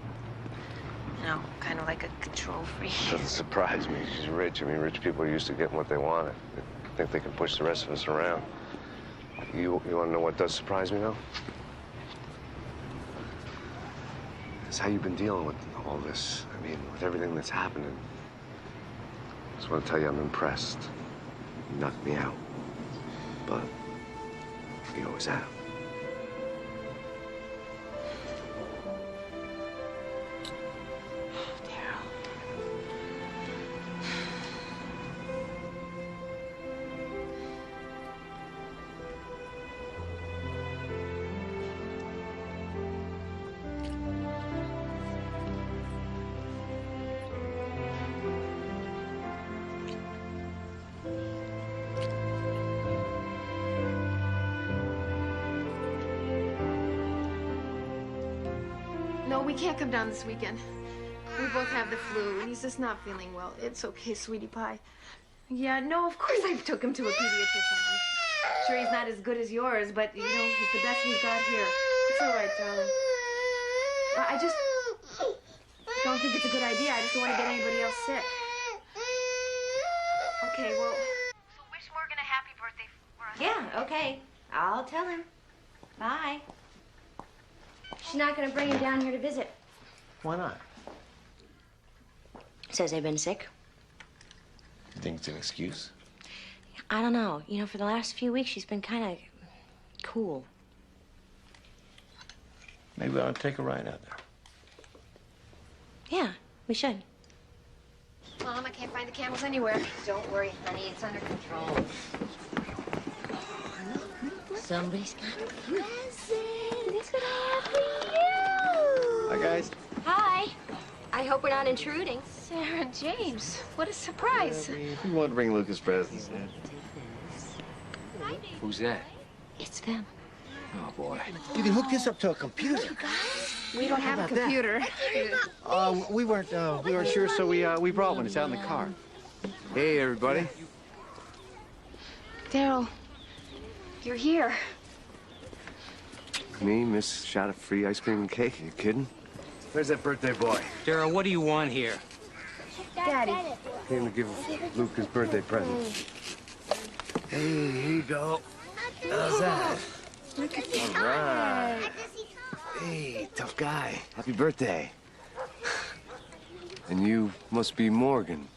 You know, kind of like a control freak. Doesn't surprise me. She's rich. I mean, rich people are used to getting what they wanted. They think they can push the rest of us around. You want to know what does surprise me, though? It's how you've been dealing with all this. I mean, with everything that's happening. I just want to tell you I'm impressed. You knocked me out. But you always have. No, we can't come down this weekend. We both have the flu, and he's just not feeling well. It's okay, sweetie pie. Yeah, no, of course I took him to a pediatrician. I'm sure he's not as good as yours, but, you know, he's the best we've got here. It's all right, darling. I just don't think it's a good idea. I just don't want to get anybody else sick. Okay, well... So wish Morgan a happy birthday for us. Yeah, okay. I'll tell him. Bye. She's not going to bring him down here to visit. Why not? Says they've been sick. You think it's an excuse? I don't know. You know, for the last few weeks, she's been kind of cool. Maybe we ought to take a ride out there. Yeah, we should. Mom, I can't find the candles anywhere. Don't worry, honey. It's under control. Somebody's got a present. Look what I have for you. Hi, guys. Hi. I hope we're not intruding. Sarah and James, what a surprise. We want to bring Lucas presents. Who's that? It's them. Oh, boy. You can hook this up to a computer. We don't have a computer. We weren't sure, so we brought one. It's out in the car. Hey, everybody. Daryl, you're here. Me, Miss Shot of free ice cream and cake? You kidding? Where's that birthday boy? Daryl, what do you want here? Daddy. Came to give Luke his birthday present. Hey, here you go. How's that? Look at that. All right. Hey, tough guy. Happy birthday. And you must be Morgan.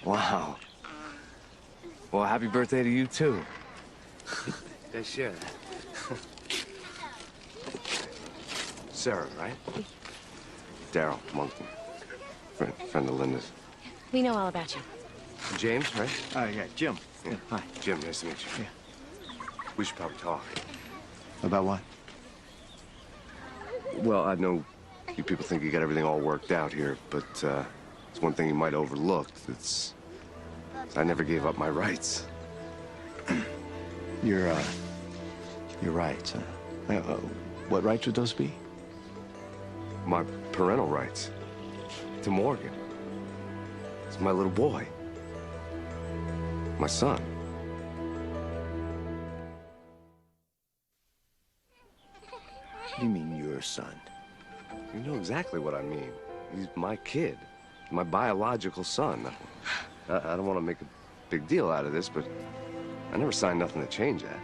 Wow. Well, happy birthday to you, too. Yeah, sure. Sarah, right? Daryl Monkton. Friend of Linda's. We know all about you. James, right? Yeah, Jim. Yeah. Hi. Jim, nice to meet you. Yeah. We should probably talk. About what? Well, I know you people think you got everything all worked out here, but it's one thing you might overlook. It's I never gave up my rights. You're right. What rights would those be? My parental rights to Morgan. It's my little boy. My son. What do you mean, your son? You know exactly what I mean. He's my kid. My biological son. I don't want to make a big deal out of this, but I never signed nothing to change that.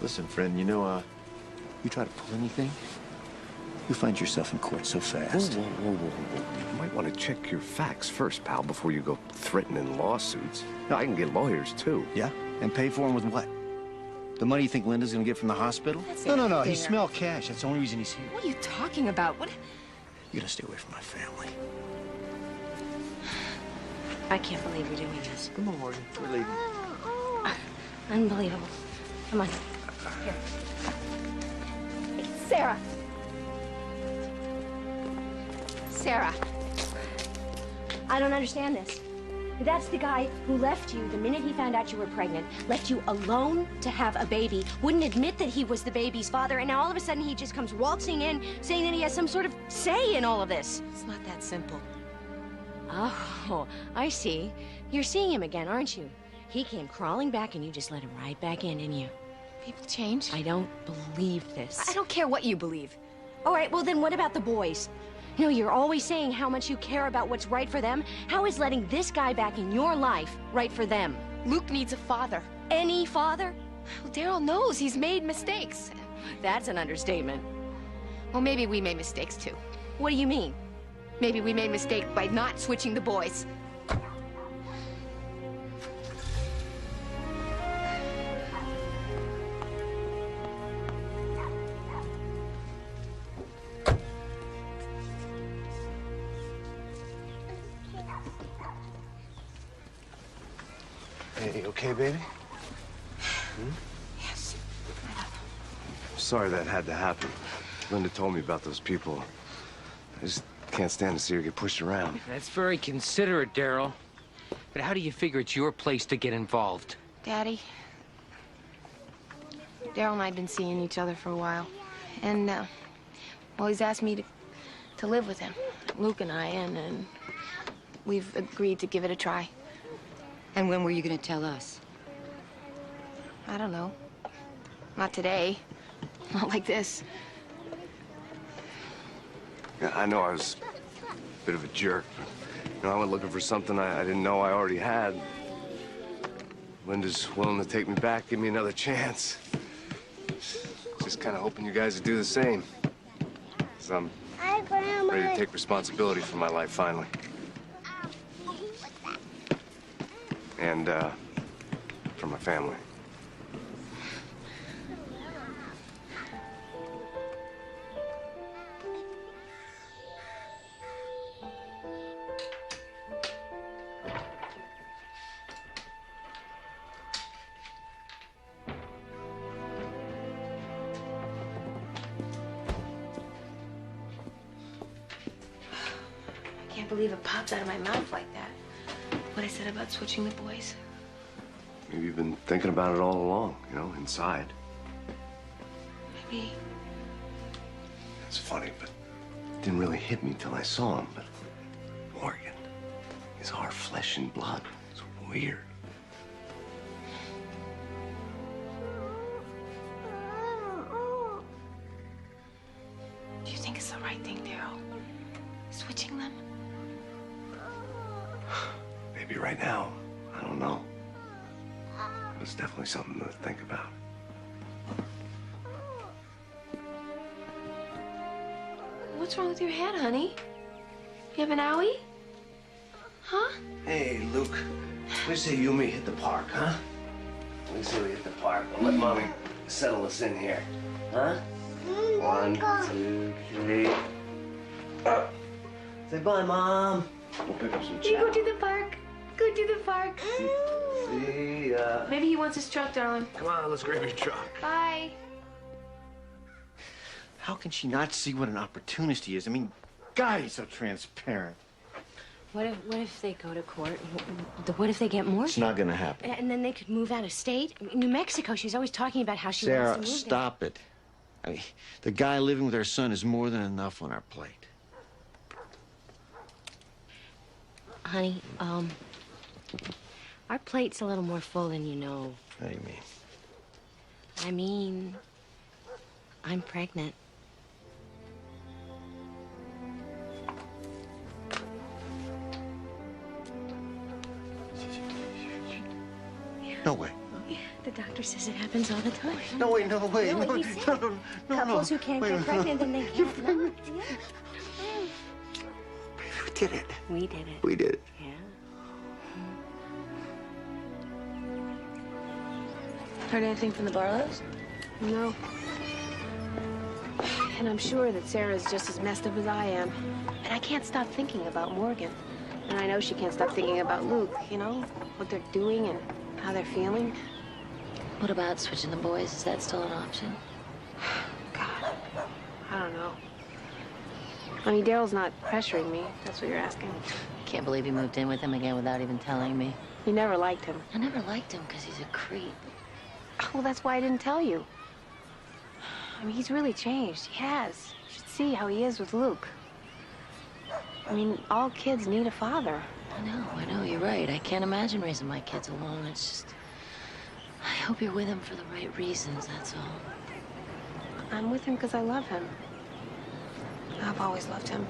Listen, friend, you know, you try to pull anything, you find yourself in court so fast. Whoa. You might want to check your facts first, pal, before you go threatening lawsuits. No, I can get lawyers, too. Yeah? And pay for them with what? The money you think Linda's gonna get from the hospital? No. He smelled cash. That's the only reason he's here. What are you talking about? What? You gotta stay away from my family. I can't believe you're doing this. Come on, Morgan. We're leaving. Unbelievable. Come on. Here. Sarah. Sarah. I don't understand this. That's the guy who left you the minute he found out you were pregnant, left you alone to have a baby, wouldn't admit that he was the baby's father, and now all of a sudden he just comes waltzing in saying that he has some sort of say in all of this. It's not that simple. Oh, I see. You're seeing him again, aren't you? He came crawling back and you just let him right back in, didn't you? People change. I don't believe this. I don't care what you believe. All right, well then what about the boys? No, you're always saying how much you care about what's right for them. How is letting this guy back in your life right for them? Luke needs a father. Any father? Well, Daryl knows he's made mistakes. That's an understatement. Well, maybe we made mistakes too. What do you mean? Maybe we made a mistake by not switching the boys. Hey, okay, baby? Yes. Sorry that had to happen. Linda told me about those people. I just can't stand to see her get pushed around. That's very considerate, Daryl. But how do you figure it's your place to get involved? Daddy, Daryl and I have been seeing each other for a while. And, well, he's asked me to live with him, Luke and I, and we've agreed to give it a try. And when were you going to tell us? I don't know. Not today. Not like this. Yeah, I know I was a bit of a jerk. But, I went looking for something I didn't know I already had. Linda's willing to take me back, give me another chance. Just kind of hoping you guys would do the same. 'Cause I'm ready to take responsibility for my life finally. And, for my family. I can't believe it popped out of my mouth like that. What I said about switching the boys. Maybe you've been thinking about it all along, inside. Maybe. It's funny, but it didn't really hit me till I saw him. But Morgan is our flesh and blood. It's weird. Do you think it's the right thing, Daryl? Switching them? Maybe right now. I don't know. But it's definitely something to think about. What's wrong with your head, honey? You have an owie? Huh? Hey, Luke. We say you and me hit the park, huh? We say we hit the park. We'll let Mommy settle us in here. Huh? 1, 2, 3. Say bye, Mom. We'll pick up some You chow. go to the park. Go to the park. See ya. Maybe he wants his truck, darling. Come on, let's grab your truck. Bye. How can she not see what an opportunist he is? I mean, God, he's so transparent. What if they go to court? What if they get more? It's not gonna happen. And then they could move out of state? New Mexico, she's always talking about how she Sarah, wants to move stop it. I mean, the guy living with our son is more than enough on our plate. there. Honey, our plate's a little more full than you know. What do you mean? I mean, I'm pregnant. No way. The doctor says it happens all the time. No, wait, no, wait. No, No, he no, said no, no, couples who can't wait, get pregnant and they can't not. Yeah. We did it. We did it. We did it. Yeah. Heard anything from the Barlows? No. And I'm sure that Sarah's just as messed up as I am. And I can't stop thinking about Morgan. And I know she can't stop thinking about Luke, you know? What they're doing and how they're feeling. What about switching the boys? Is that still an option? God, I don't know. I mean, Daryl's not pressuring me. That's what you're asking. Can't believe you moved in with him again without even telling me. You never liked him. I never liked him because he's a creep. Well, that's why I didn't tell you. I mean, he's really changed. He has. You should see how he is with Luke. I mean, all kids need a father. I know, you're right. I can't imagine raising my kids alone. It's just... I hope you're with him for the right reasons, that's all. I'm with him because I love him. I've always loved him.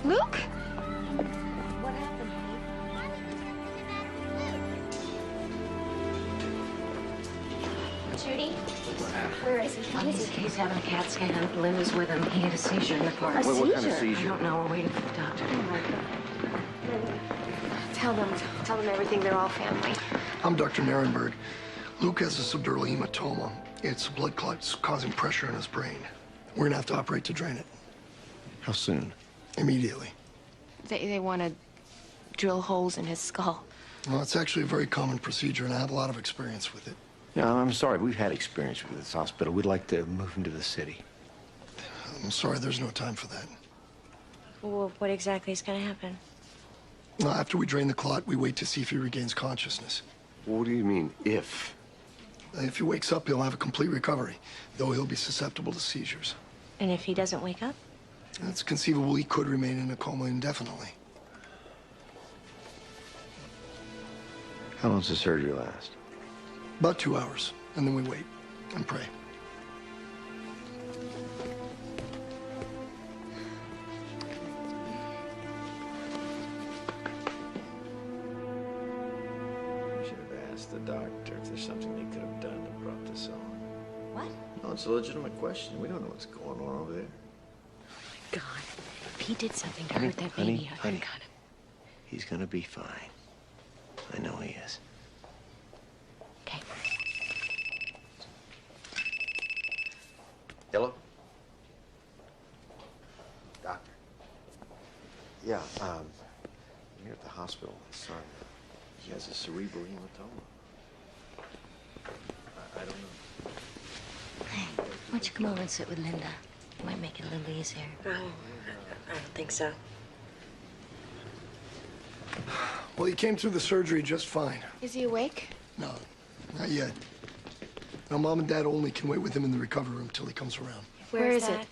Luke? What happened, honey? Judy? Where is he? He's having a CAT scan. Linda's with him. He had a seizure in the park. A What kind of seizure? seizure? I don't know. We're waiting for the doctor. Tell them everything. They're all family. I'm Dr. Narenberg. Luke has a subdural hematoma. It's a blood clot causing pressure in his brain. We're gonna have to operate to drain it. How soon? Immediately. They want to drill holes in his skull. Well, it's actually a very common procedure, and I have a lot of experience with it. Yeah, I'm sorry. We've had experience with this hospital. We'd like to move him to the city. I'm sorry, there's no time for that. Well, what exactly is going to happen? Well, after we drain the clot, we wait to see if he regains consciousness. What do you mean, if? If he wakes up, he'll have a complete recovery, though he'll be susceptible to seizures. And if he doesn't wake up? It's conceivable he could remain in a coma indefinitely. How long does the surgery last? About 2 hours, and then we wait and pray. We should have asked the doctor if there's something they could have done that brought this on. What? No, it's a legitimate question. We don't know what's going on over there. God, if he did something to Honey, hurt that honey, baby, I honey. got him. He's gonna be fine. I know he is. Okay. Hello? Doctor. Yeah, I'm here at the hospital. Son, he has a cerebral hematoma. I don't know. Hey, why don't you come over and sit with Linda? Might make it a little easier. Oh, I don't think so. Well, he came through the surgery just fine. Is he awake? No, not yet. Now, Mom and Dad only can wait with him in the recovery room till he comes around. Where is it?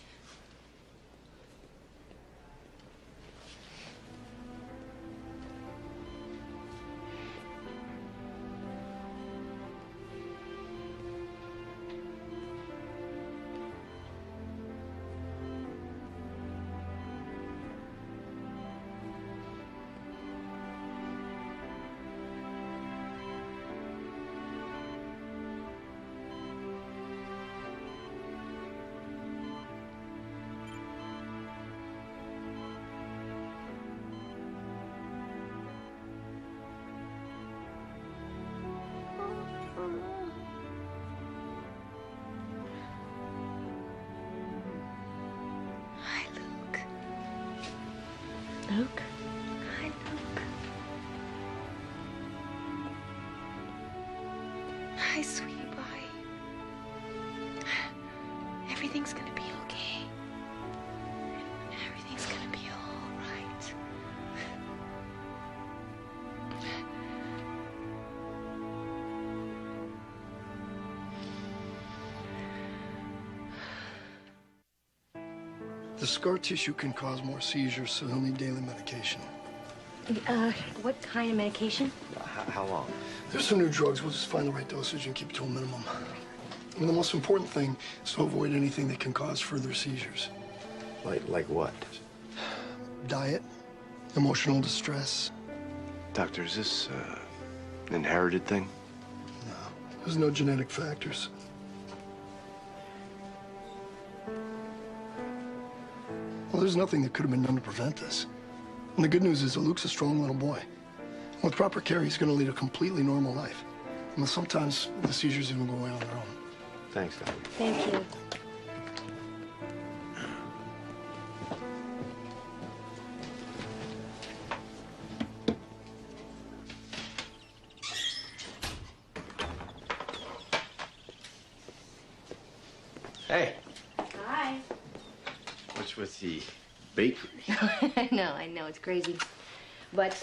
Hi, Luke. Luke? Hi, Luke. Hi, sweetie pie. Everything's gonna be okay. Everything's gonna be all right. The scar tissue can cause more seizures, so he'll need daily medication. What kind of medication? How long? There's some new drugs. We'll just find the right dosage and keep it to a minimum. And the most important thing is to avoid anything that can cause further seizures. Like what? diet, emotional distress. Doctor, is this an inherited thing? No, there's no genetic factors. Well, there's nothing that could have been done to prevent this. And the good news is that Luke's a strong little boy. With proper care, he's going to lead a completely normal life. And sometimes the seizures even go away on their own. Thanks, Doctor. Thank you. Hey, Hi. what's with the bakery? I know, it's crazy. But,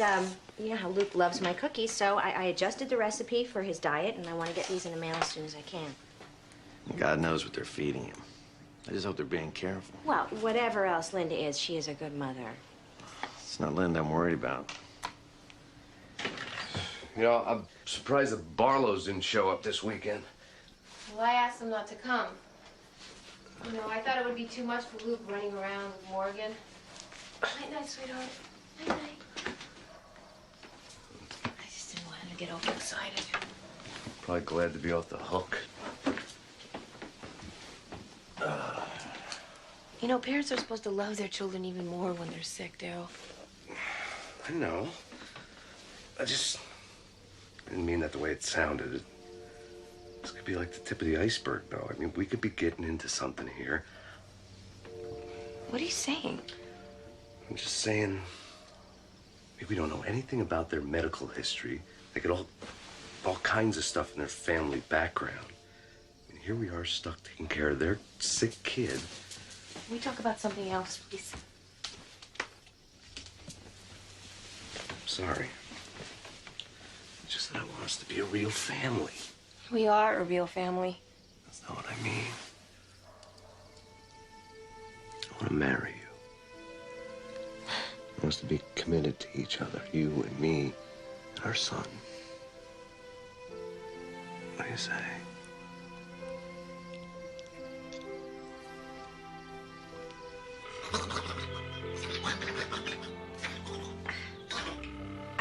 you know how Luke loves my cookies, so I adjusted the recipe for his diet, and I want to get these in the mail as soon as I can. God knows what they're feeding him. I just hope they're being careful. Well, whatever else Linda is, she is a good mother. It's not Linda I'm worried about. You know, I'm surprised the Barlows didn't show up this weekend. Well, I asked them not to come. You know, I thought it would be too much for Luke running around with Morgan. Night-night, sweetheart. Night-night. I just didn't want him to get overexcited. Probably glad to be off the hook. You know, parents are supposed to love their children even more when they're sick, Daryl. I know. I didn't mean that the way it sounded. This could be like the tip of the iceberg, though. I mean, we could be getting into something here. What are you saying? I'm just saying, we don't know anything about their medical history. They got all kinds of stuff in their family background. And here we are stuck taking care of their sick kid. Can we talk about something else, please? I'm sorry. It's just that I want us to be a real family. We are a real family. That's not what I mean. I want to marry you. I want us to be committed to each other, you and me and our son. What do you say?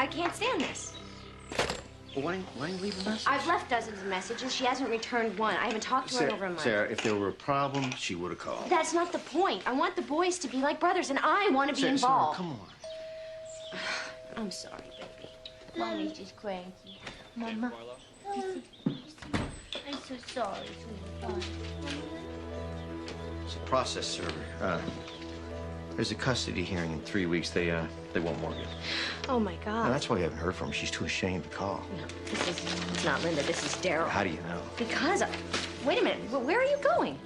I can't stand this. Well, why don't you leave a message? I've left dozens of messages. She hasn't returned one. I haven't talked to her in over a month. Sarah, if there were a problem, she would have called. That's not the point. I want the boys to be like brothers, and I want to be involved. Sarah, come on. I'm sorry, baby. Mommy's just cranky. Mama. I'm so sorry, sweetheart. It's a process server. There's a custody hearing in 3 weeks. They want Morgan. Oh, my God. Now, that's why you haven't heard from her. She's too ashamed to call. No, it's not Linda. This is Daryl. How do you know? Because wait a minute. Where are you going?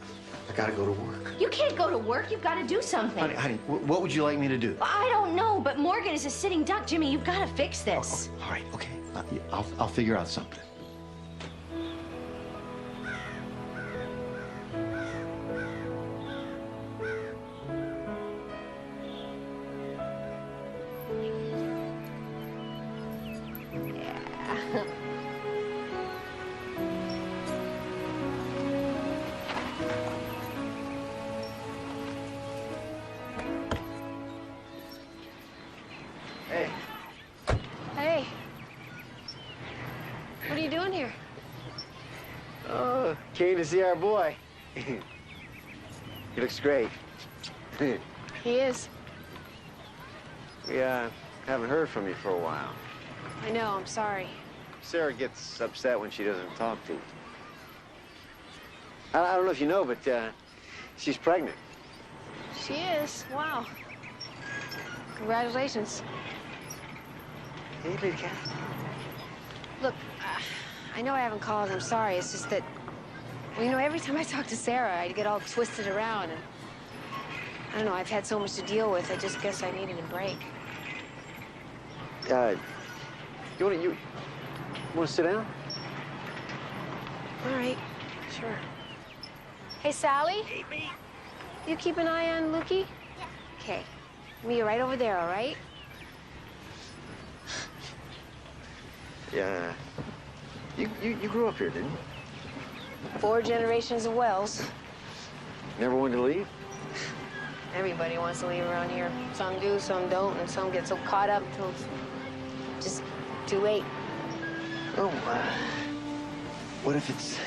I gotta go to work. You can't go to work. You've got to do something. Honey, what would you like me to do? I don't know, but Morgan is a sitting duck. Jimmy, you've got to fix this. All right, okay. I'll figure out something. Hey. Hey. What are you doing here? Oh, came to see our boy. He looks great. He is. We haven't heard from you for a while. I know. I'm sorry. Sarah gets upset when she doesn't talk to you. I don't know if you know, but she's pregnant. She is. Wow. Congratulations. Hey, big cat. Look, I know I haven't called. I'm sorry. It's just that, well, you know, every time I talk to Sarah, I get all twisted around, and I don't know. I've had so much to deal with. I just guess I needed a break. You want to sit down? All right. Sure. Hey, Sally. Hey, me. You keep an eye on Lukey? Yeah. Okay. Me, you're right over there, all right? Yeah. You grew up here, didn't you? 4 generations of Wells. Never wanted to leave? Every everybody wants to leave around here. Some do, some don't, and some get so caught up till it's just too late. Oh, what if it's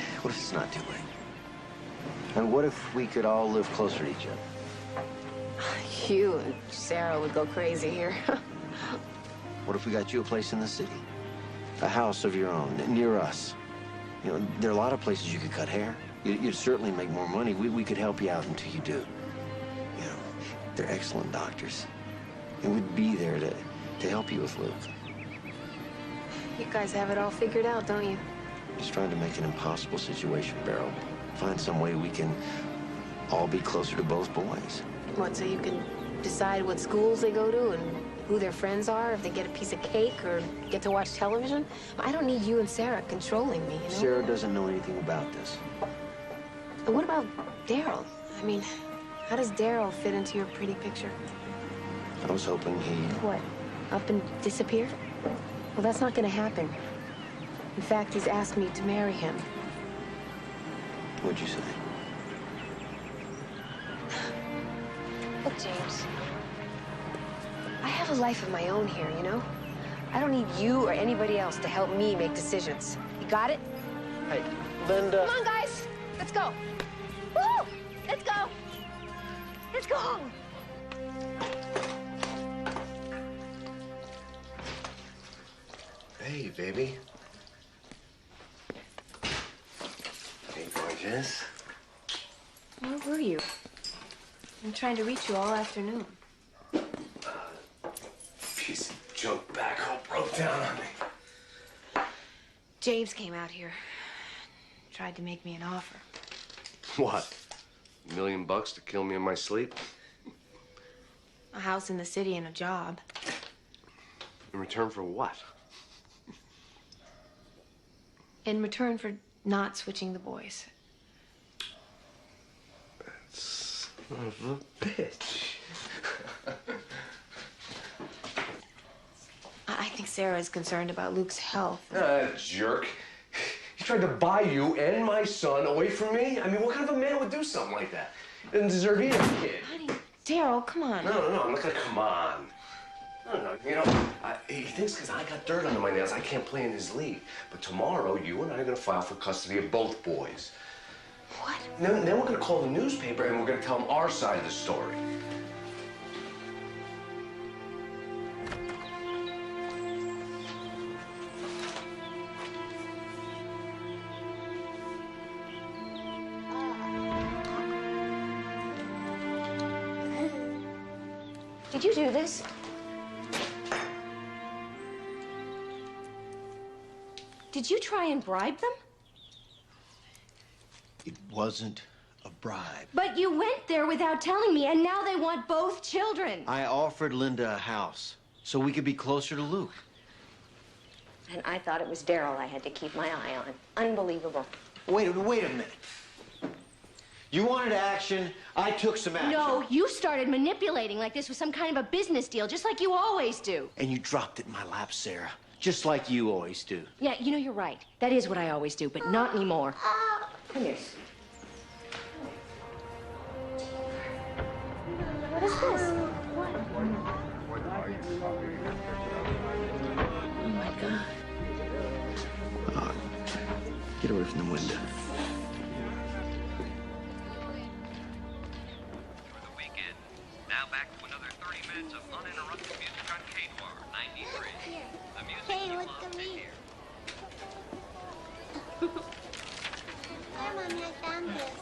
not too late? And what if we could all live closer to each other? You and Sarah would go crazy here. What if we got you a place in the city? A house of your own, near us. You know, there are a lot of places you could cut hair. You'd certainly make more money. We could help you out until you do. You know, they're excellent doctors. And we'd be there to help you with Luke. You guys have it all figured out, don't you? Just trying to make an impossible situation, Beryl. Find some way we can all be closer to both boys. What, so you can decide what schools they go to and who their friends are, if they get a piece of cake or get to watch television? I don't need you and Sarah controlling me, you know? Sarah doesn't know anything about this. And what about Daryl? I mean, how does Daryl fit into your pretty picture? I was hoping he'd... What, up and disappear? Well, that's not gonna happen. In fact, he's asked me to marry him. What'd you say? Look, James, I have a life of my own here, you know? I don't need you or anybody else to help me make decisions. You got it? Hey, Linda. Come on, guys. Let's go. Woo! Let's go. Let's go home. Hey, baby. Hey, gorgeous. Where were you? I'm trying to reach you all afternoon. Piece of junk backhoe broke down on me. James came out here. Tried to make me an offer. What? $1 million to kill me in my sleep? A house in the city and a job. In return for what? In return for not switching the boys. Son of a bitch. I think Sarah is concerned about Luke's health. Jerk. He tried to buy you and my son away from me? I mean, what kind of a man would do something like that? Doesn't deserve either kid. Honey, Daryl, come on. No, I'm not gonna come on. No, you know, he thinks because I got dirt under my nails, I can't play in his league. But tomorrow, you and I are gonna file for custody of both boys. What? Then we're gonna call the newspaper and we're gonna tell them our side of the story. Did you do this? Did you try and bribe them? It wasn't a bribe. But you went there without telling me, and now they want both children. I offered Linda a house so we could be closer to Luke. And I thought it was Daryl I had to keep my eye on. Unbelievable. Wait a minute. You wanted action, I took some action. No, you started manipulating like this was some kind of a business deal, just like you always do. And you dropped it in my lap, Sarah. Just like you always do. Yeah, you know, you're right. That is what I always do, but not anymore. Come here. What is this? Oh, my God. Get away from the window. Now back to another 30 minutes of uninterrupted music on K-Noir 93. The music Hey, you look love at to me. hear. Hi, Mommy, I found this.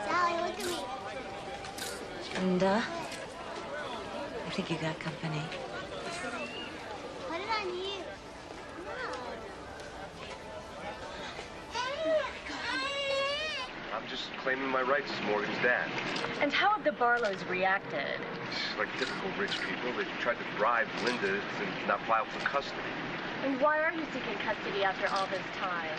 Sally, look at me. Linda, I think you got company. Put it on you. I'm just claiming my rights as Morgan's dad. And how have the Barlows reacted? Like typical rich people, they tried to bribe Linda to not file for custody. And why are you seeking custody after all this time?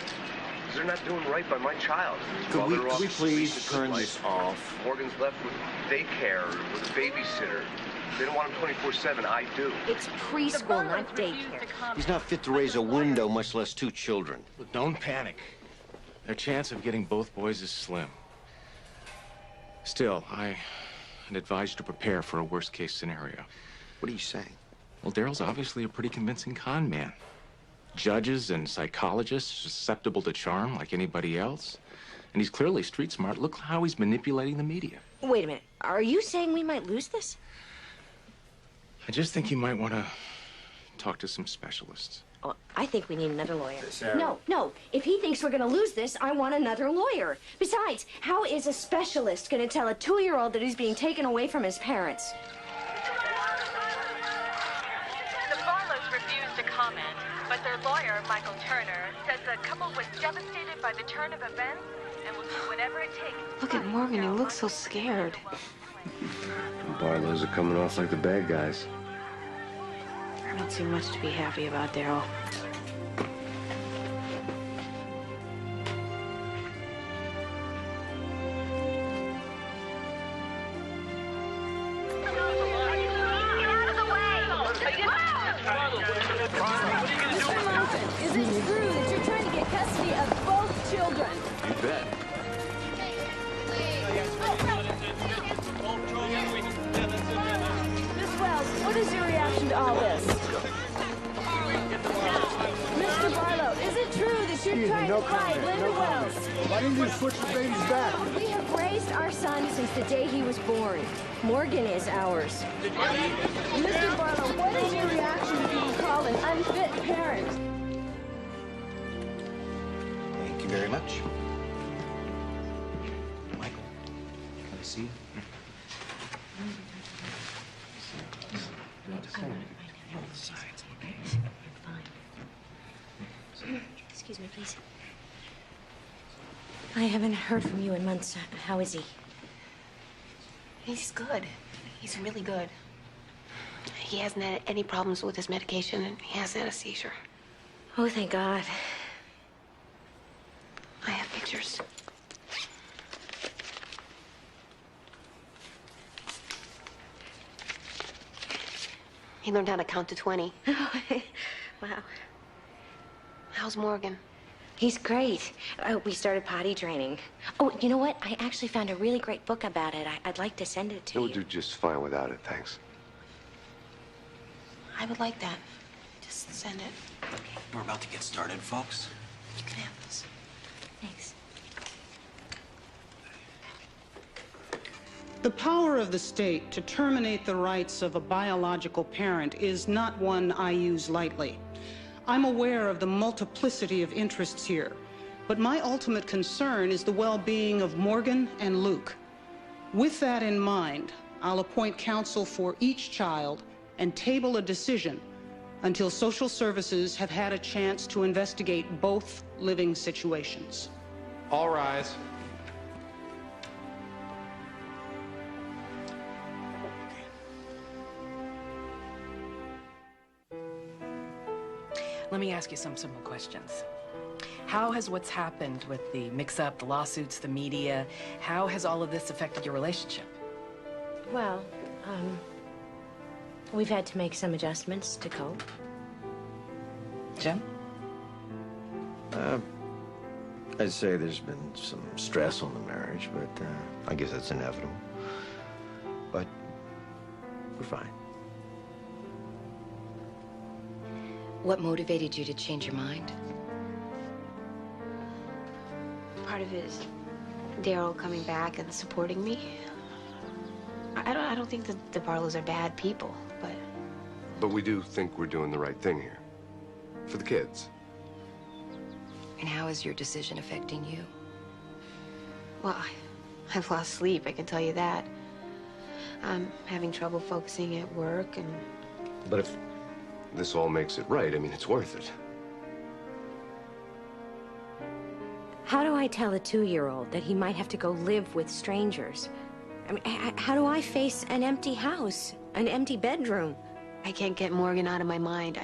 Because they're not doing right by my child. Could we off please sleep turn life. this off? Morgan's left with daycare, with a babysitter. They don't want him 24/7. I do. It's preschool, not daycare. He's not fit to raise a window, much less 2 children. Look, don't panic. Their chance of getting both boys is slim. Still, I'd advise you to prepare for a worst-case scenario. What are you saying? Well, Daryl's obviously a pretty convincing con man. Judges and psychologists susceptible to charm like anybody else. And he's clearly street smart. Look how he's manipulating the media. Wait a minute. Are you saying we might lose this? I just think you might want to talk to some specialists. Oh, I think we need another lawyer. No, no. If he thinks we're going to lose this, I want another lawyer. Besides, how is a specialist going to tell a 2-year-old that he's being taken away from his parents? The Barlows refused to comment, but their lawyer, Michael Turner, says the couple was devastated by the turn of events and will do whatever it takes. Look at Morgan. He looks so scared. The Barlows are coming off like the bad guys. I don't see much to be happy about, Daryl. Is it true that you're trying to get custody of both children? You bet. Miss Wells, what is your reaction to all this? Mr. Barlow, is it true that you're trying to fight Linda Wells? Why didn't you switch the babies back? We have raised our son since the day he was born. Morgan is ours. Mr. Barlow, what is your reaction to being called an unfit parent? Thank you very much. Michael, can I see you? Excuse me, please. I haven't heard from you in months. How is he? He's good. He's really good. He hasn't had any problems with his medication, and he hasn't had a seizure. Oh, thank God. I have pictures. He learned how to count to 20. Wow. How's Morgan? He's great. We started potty training. Oh, you know what? I actually found a really great book about it. I'd like to send it to You'll you. do just fine without it, thanks. I would like that. Just send it. We're about to get started, folks. You can have this. Thanks. The power of the state to terminate the rights of a biological parent is not one I use lightly. I'm aware of the multiplicity of interests here, but my ultimate concern is the well-being of Morgan and Luke. With that in mind, I'll appoint counsel for each child and table a decision until social services have had a chance to investigate both living situations. All rise. Let me ask you some simple questions. How has what's happened with the mix-up, the lawsuits, the media, how has all of this affected your relationship? Well, we've had to make some adjustments to cope. Jim? I'd say there's been some stress on the marriage, but I guess that's inevitable. But we're fine. What motivated you to change your mind? Part of it is Daryl coming back and supporting me. I don't think that the Barlows are bad people, but... But we do think we're doing the right thing here. For the kids. And how is your decision affecting you? Well, I've lost sleep, I can tell you that. I'm having trouble focusing at work, and... But if this all makes it right, I mean, it's worth it. How do I tell a 2-year-old that he might have to go live with strangers? I mean, how do I face an empty house, an empty bedroom? I can't get Morgan out of my mind.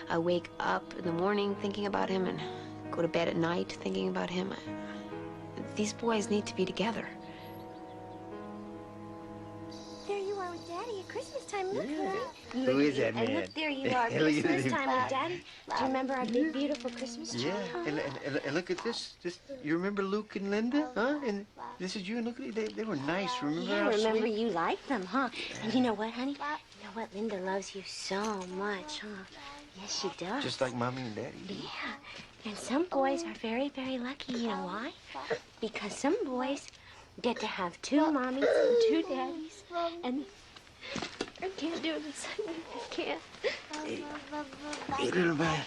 I wake up in the morning thinking about him and go to bed at night thinking about him. These boys need to be together. There you are with Dad. Daddy at Christmas time. Look, Yeah. honey. Who is that And man? look, there you are, Look at Christmas him. time with Daddy. Do you remember our big, beautiful Christmas tree? Yeah, and look at this. You remember Luke and Linda, huh? And this is you and look at they were nice. Remember Yeah, how remember sweet? you liked them, huh? And you know what, honey? You know what? Linda loves you so much, huh? Yes, she does. Just like Mommy and Daddy. Yeah. And some boys are very, very lucky. You know why? Because some boys get to have two mommies and two daddies. And I can't do this. I can't. Hey, little man.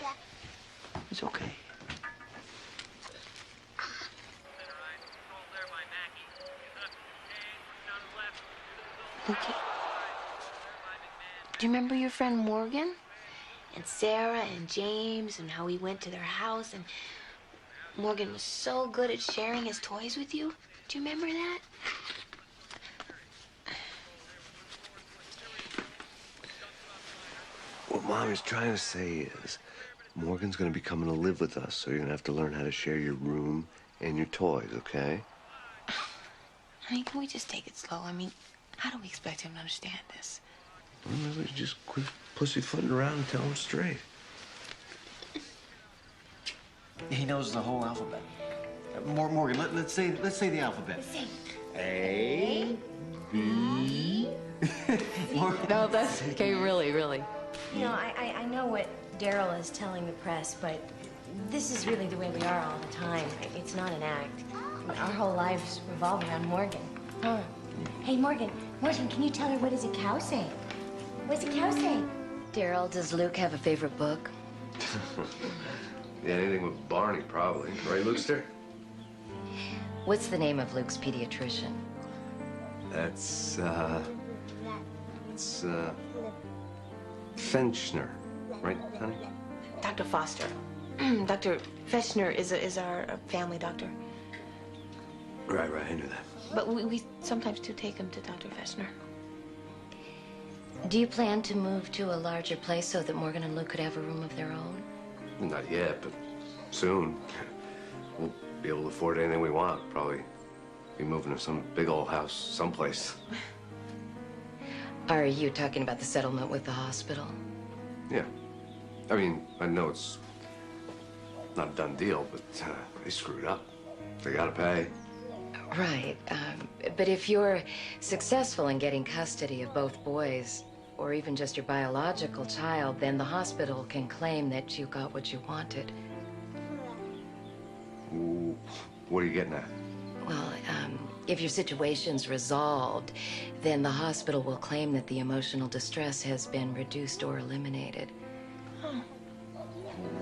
It's okay. Lukey, do you remember your friend Morgan? And Sarah and James and how we went to their house and Morgan was so good at sharing his toys with you? Do you remember that? What Mom is trying to say is, Morgan's gonna be coming to live with us, so you're gonna have to learn how to share your room and your toys, okay? Honey, can we just take it slow? I mean, how do we expect him to understand this? Well, maybe just quit pussyfooting around and tell him straight. He knows the whole alphabet. Morgan, let's say the alphabet. A, B. No, that's okay. Really. You know, I know what Daryl is telling the press, but this is really the way we are all the time. It's not an act. Our whole lives revolve around Morgan. Huh? Hey, Morgan, can you tell her what does a cow say? What's a cow say? Daryl, does Luke have a favorite book? Yeah, anything with Barney, probably. Right, Lukester? What's the name of Luke's pediatrician? It's Fenchner. Right, honey? Dr. Foster. Dr. Fechner is our family doctor. Right, I knew that. But we sometimes do take him to Dr. Fechner. Do you plan to move to a larger place so that Morgan and Luke could have a room of their own? Not yet, but soon. We'll be able to afford anything we want. Probably be moving to some big old house someplace. Are you talking about the settlement with the hospital? Yeah. I mean, I know it's not a done deal, but they screwed up. They gotta pay. Right. But if you're successful in getting custody of both boys, or even just your biological child, then the hospital can claim that you got what you wanted. Ooh, what are you getting at? Well, if your situation's resolved, then the hospital will claim that the emotional distress has been reduced or eliminated.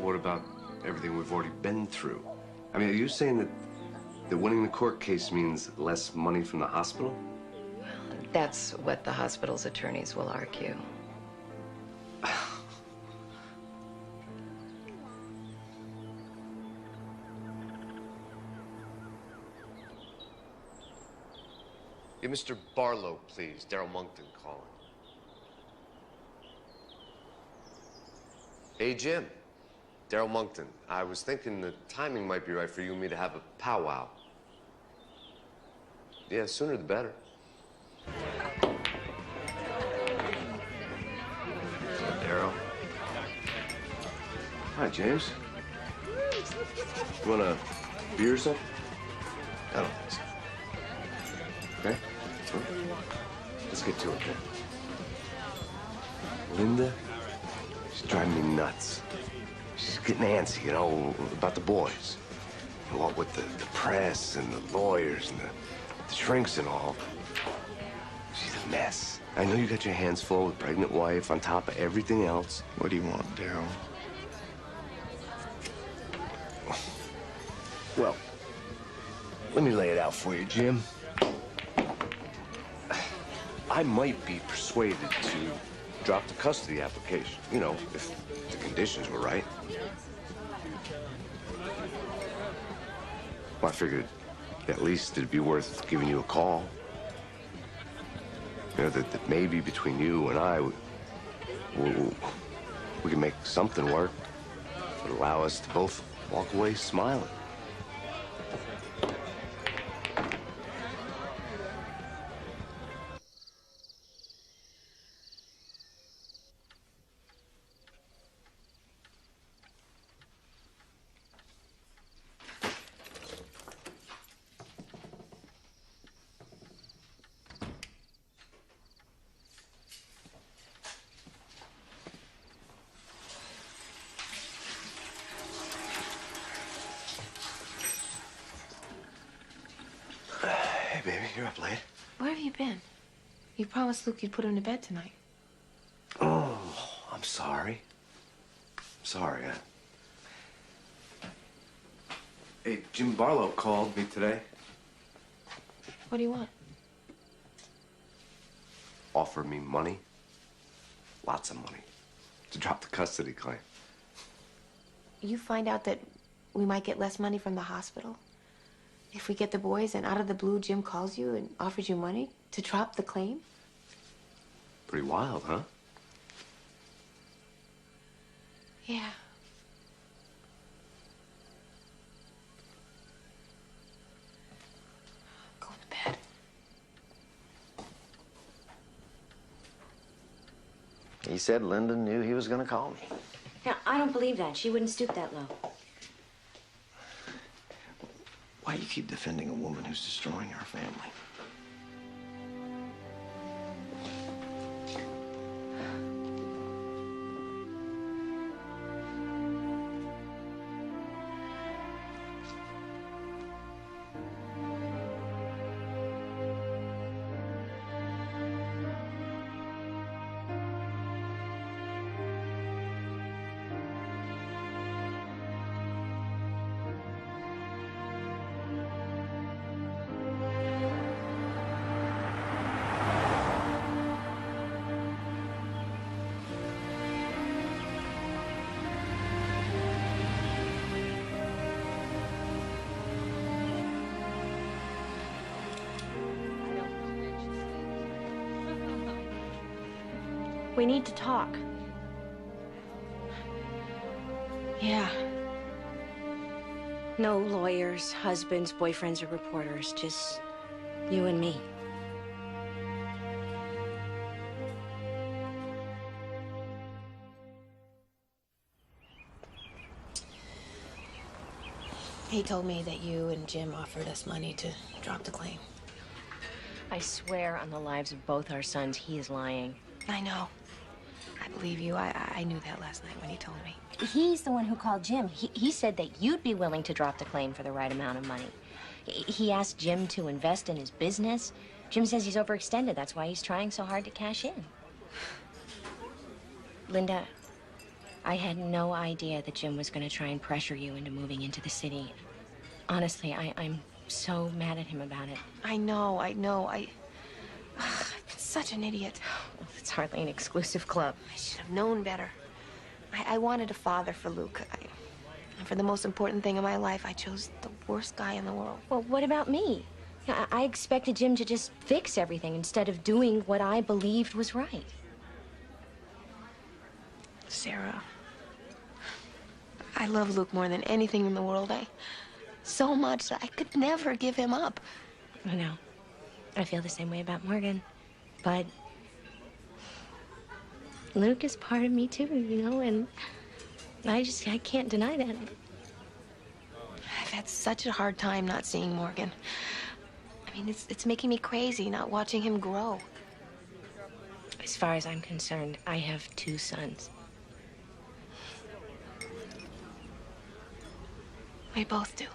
What about everything we've already been through? I mean, are you saying that winning the court case means less money from the hospital? That's what the hospital's attorneys will argue. Yeah, Mr. Barlow, please. Daryl Monkton calling. Hey, Jim. Daryl Monkton. I was thinking the timing might be right for you and me to have a powwow. Yeah, sooner the better. Daryl. Hi, James. You want a beer or something? I don't think so. Okay? Well, let's get to it then. Linda, she's driving me nuts. She's getting antsy, you know, about the boys. And what with the press and the lawyers and the shrinks and all. She's a mess. I know you got your hands full with pregnant wife on top of everything else. What do you want, Daryl? Well, let me lay it out for you, Jim. I might be persuaded to drop the custody application, you know, if the conditions were right. Well, I figured at least it'd be worth giving you a call. You know, that maybe between you and I, we can make something work that would allow us to both walk away smiling. Hey, baby, you're up late. Where have you been? You promised Luke you'd put him to bed tonight. Oh, I'm sorry. Sorry. Hey, Jim Barlow called me today. What do you want? Offered me money. Lots of money. To drop the custody claim. You find out that we might get less money from the hospital if we get the boys, and out of the blue, Jim calls you and offers you money to drop the claim? Pretty wild, huh? Yeah. Go to bed. He said Linda knew he was going to call me. Now, I don't believe that. She wouldn't stoop that low. Why do you keep defending a woman who's destroying our family? We need to talk. Yeah. No lawyers, husbands, boyfriends, or reporters. Just you and me. He told me that you and Jim offered us money to drop the claim. I swear on the lives of both our sons, he is lying. I know. I believe you. I knew that last night when he told me. He's the one who called Jim. He said that you'd be willing to drop the claim for the right amount of money. He asked Jim to invest in his business. Jim says he's overextended. That's why he's trying so hard to cash in. Linda, I had no idea that Jim was going to try and pressure you into moving into the city. Honestly, I'm so mad at him about it. I know. I've been such an idiot. Well, it's hardly an exclusive club. I should have known better. I wanted a father for Luke. And for the most important thing in my life, I chose the worst guy in the world. Well, what about me? I expected Jim to just fix everything instead of doing what I believed was right. Sarah, I love Luke more than anything in the world. So much that I could never give him up. I know. I feel the same way about Morgan. But Luke is part of me too, you know, and I can't deny that. I've had such a hard time not seeing Morgan. I mean, it's making me crazy not watching him grow. As far as I'm concerned, I have 2 sons. We both do.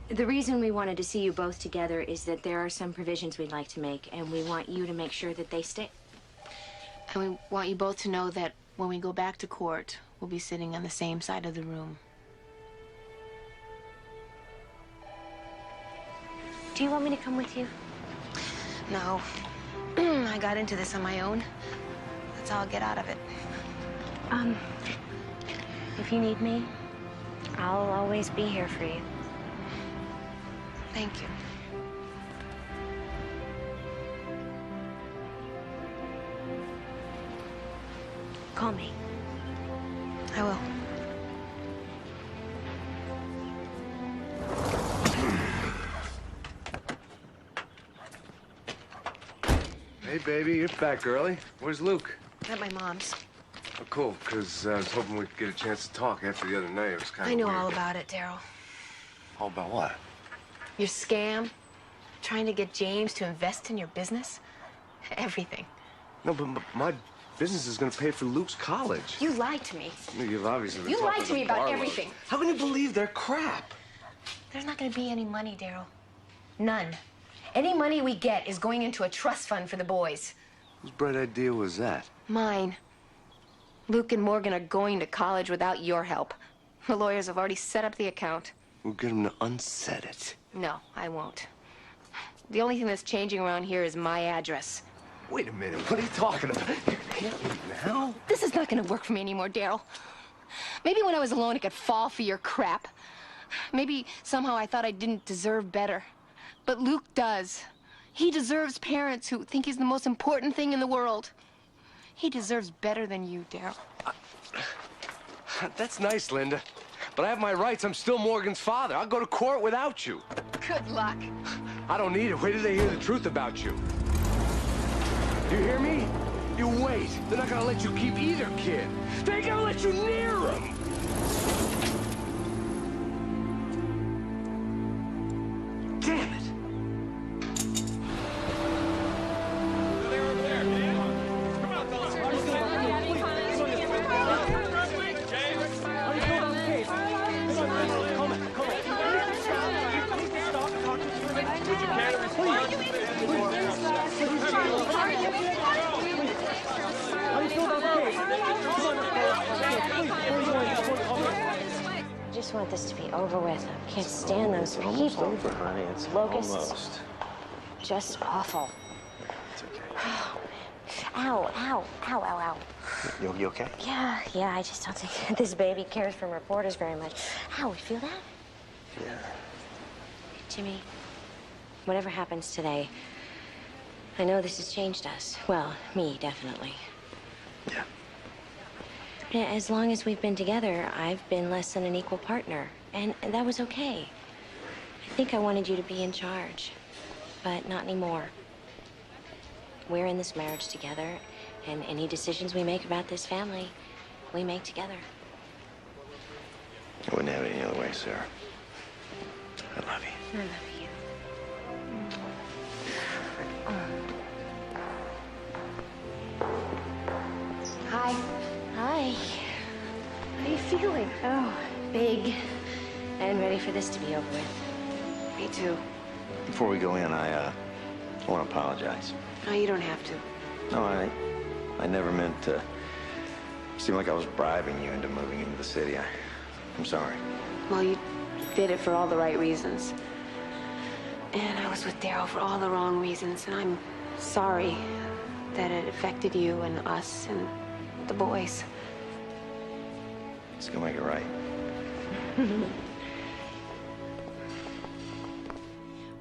The reason we wanted to see you both together is that there are some provisions we'd like to make, and we want you to make sure that they stay. And we want you both to know that when we go back to court, we'll be sitting on the same side of the room. Do you want me to come with you? No. I got into this on my own. That's how I'll get out of it. If you need me, I'll always be here for you. Thank you. Call me. I will. Hey, baby, you're back early. Where's Luke? At my mom's. Oh, cool, because I was hoping we could get a chance to talk after the other night. It was kind of I know weird. all about it, Daryl. All about what? Your scam, trying to get James to invest in your business, everything. No, but my business is going to pay for Luke's college. You lied to me. You've obviously been You talking lied to me about Barlow. everything. How can you believe they're crap? There's not going to be any money, Daryl. None. Any money we get is going into a trust fund for the boys. Whose bright idea was that? Mine. Luke and Morgan are going to college without your help. The lawyers have already set up the account. We'll get him to unset it. No, I won't. The only thing that's changing around here is my address. Wait a minute, what are you talking about? You can't leave now. This is not gonna work for me anymore, Daryl. Maybe when I was alone, I could fall for your crap. Maybe somehow I thought I didn't deserve better. But Luke does. He deserves parents who think he's the most important thing in the world. He deserves better than you, Daryl. That's nice, Linda. But I have my rights. I'm still Morgan's father. I'll go to court without you. Good luck. I don't need it. Wait till they hear the truth about you. You hear me? You wait. They're not gonna let you keep either kid. They ain't gonna let you near them. Damn it. I just want this to be over with. I can't stand those people. Almost over, honey. It's Locusts. almost. Just awful. It's okay. Oh, man. Ow, ow, ow, ow, ow. You okay? Yeah, I just don't think this baby cares for reporters very much. Ow, you feel that? Yeah. Jimmy, whatever happens today, I know this has changed us. Well, me, definitely. Yeah. As long as we've been together, I've been less than an equal partner, and that was okay. I think I wanted you to be in charge, but not anymore. We're in this marriage together, and any decisions we make about this family, we make together. I wouldn't have it any other way, Sarah. I love you. I love you. Hi. Hi. How are you feeling? Oh, big. And ready for this to be over with. Me too. Before we go in, I want to apologize. No, you don't have to. No, I never meant to seem like I was bribing you into moving into the city. I'm sorry. Well, you did it for all the right reasons. And I was with Daryl for all the wrong reasons, and I'm sorry that it affected you and us and the boys. It's gonna make it right.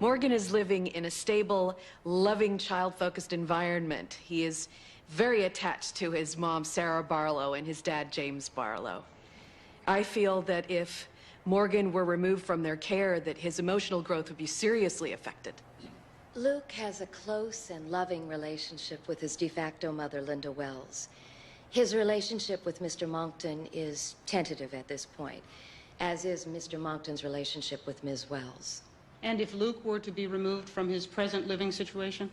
Morgan is living in a stable, loving, child-focused environment. He is very attached to his mom, Sarah Barlow, and his dad, James Barlow. I feel that if Morgan were removed from their care, that his emotional growth would be seriously affected. Luke has a close and loving relationship with his de facto mother, Linda Wells. His relationship with Mr. Monckton is tentative at this point, as is Mr. Monckton's relationship with Ms. Wells. And if Luke were to be removed from his present living situation?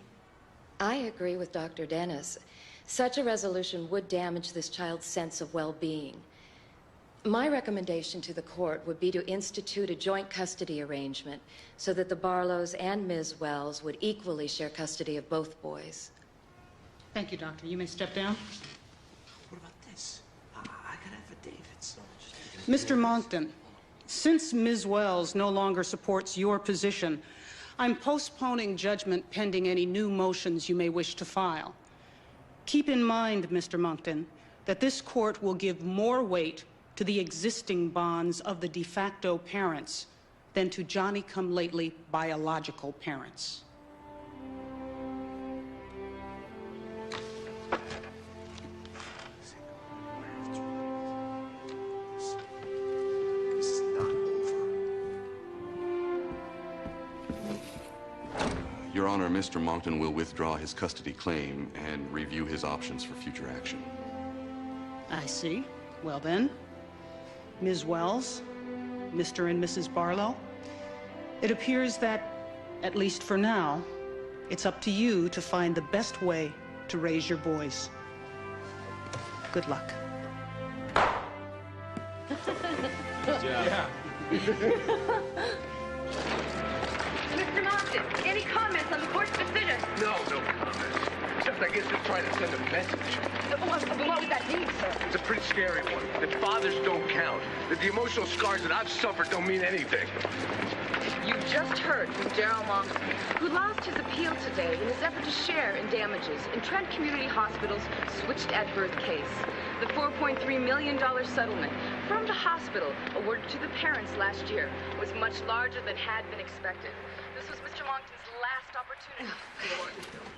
I agree with Dr. Dennis. Such a resolution would damage this child's sense of well-being. My recommendation to the court would be to institute a joint custody arrangement so that the Barlows and Ms. Wells would equally share custody of both boys. Thank you, Doctor. You may step down. What about this? I got affidavits. Mr. Monckton, since Ms. Wells no longer supports your position, I'm postponing judgment pending any new motions you may wish to file. Keep in mind, Mr. Monckton, that this court will give more weight to the existing bonds of the de facto parents than to Johnny-come-lately biological parents. Your Honor, Mr. Monckton will withdraw his custody claim and review his options for future action. I see. Well then, Ms. Wells, Mr. and Mrs. Barlow, it appears that, at least for now, it's up to you to find the best way to raise your boys. Good luck. Good job. Mr. Monckton! Moncton, any comments on the court's decision? No comments. Except I guess they're trying to send a message. What would that mean, sir? It's a pretty scary one. That fathers don't count. That the emotional scars that I've suffered don't mean anything. You just heard from Gerald Moncton, who lost his appeal today in his effort to share in damages in Trent Community Hospital's switched at birth case. The $4.3 million settlement from the hospital awarded to the parents last year was much larger than had been expected. This was Mr. Moncton's last opportunity.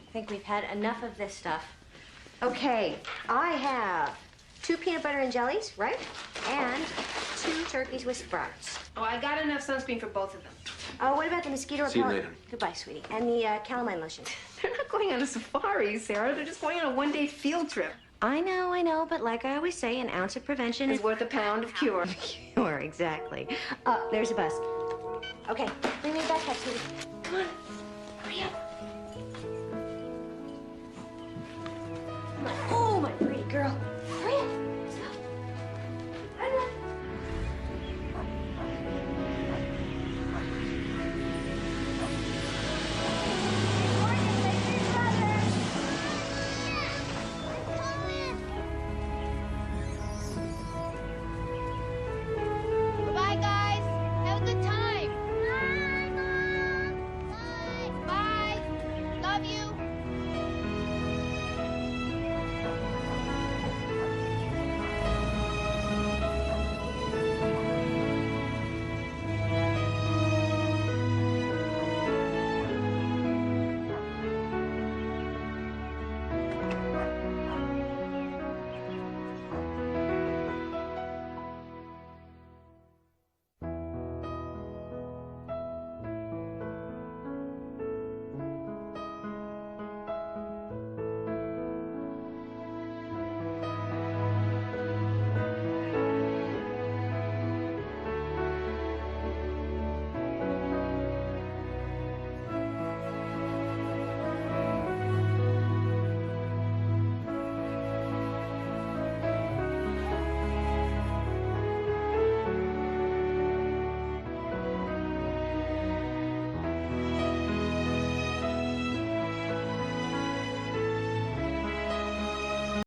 I think we've had enough of this stuff. Okay, I have 2 peanut butter and jellies, right? And 2 turkeys with sprouts. Oh, I got enough sunscreen for both of them. Oh, what about the mosquito See you repellent? later. Goodbye, sweetie. And the calamine lotion. They're not going on a safari, Sarah. They're just going on a one-day field trip. I know, but like I always say, an ounce of prevention is worth a pound of cure. Cure, exactly. There's a bus. Okay, bring me back, Hector.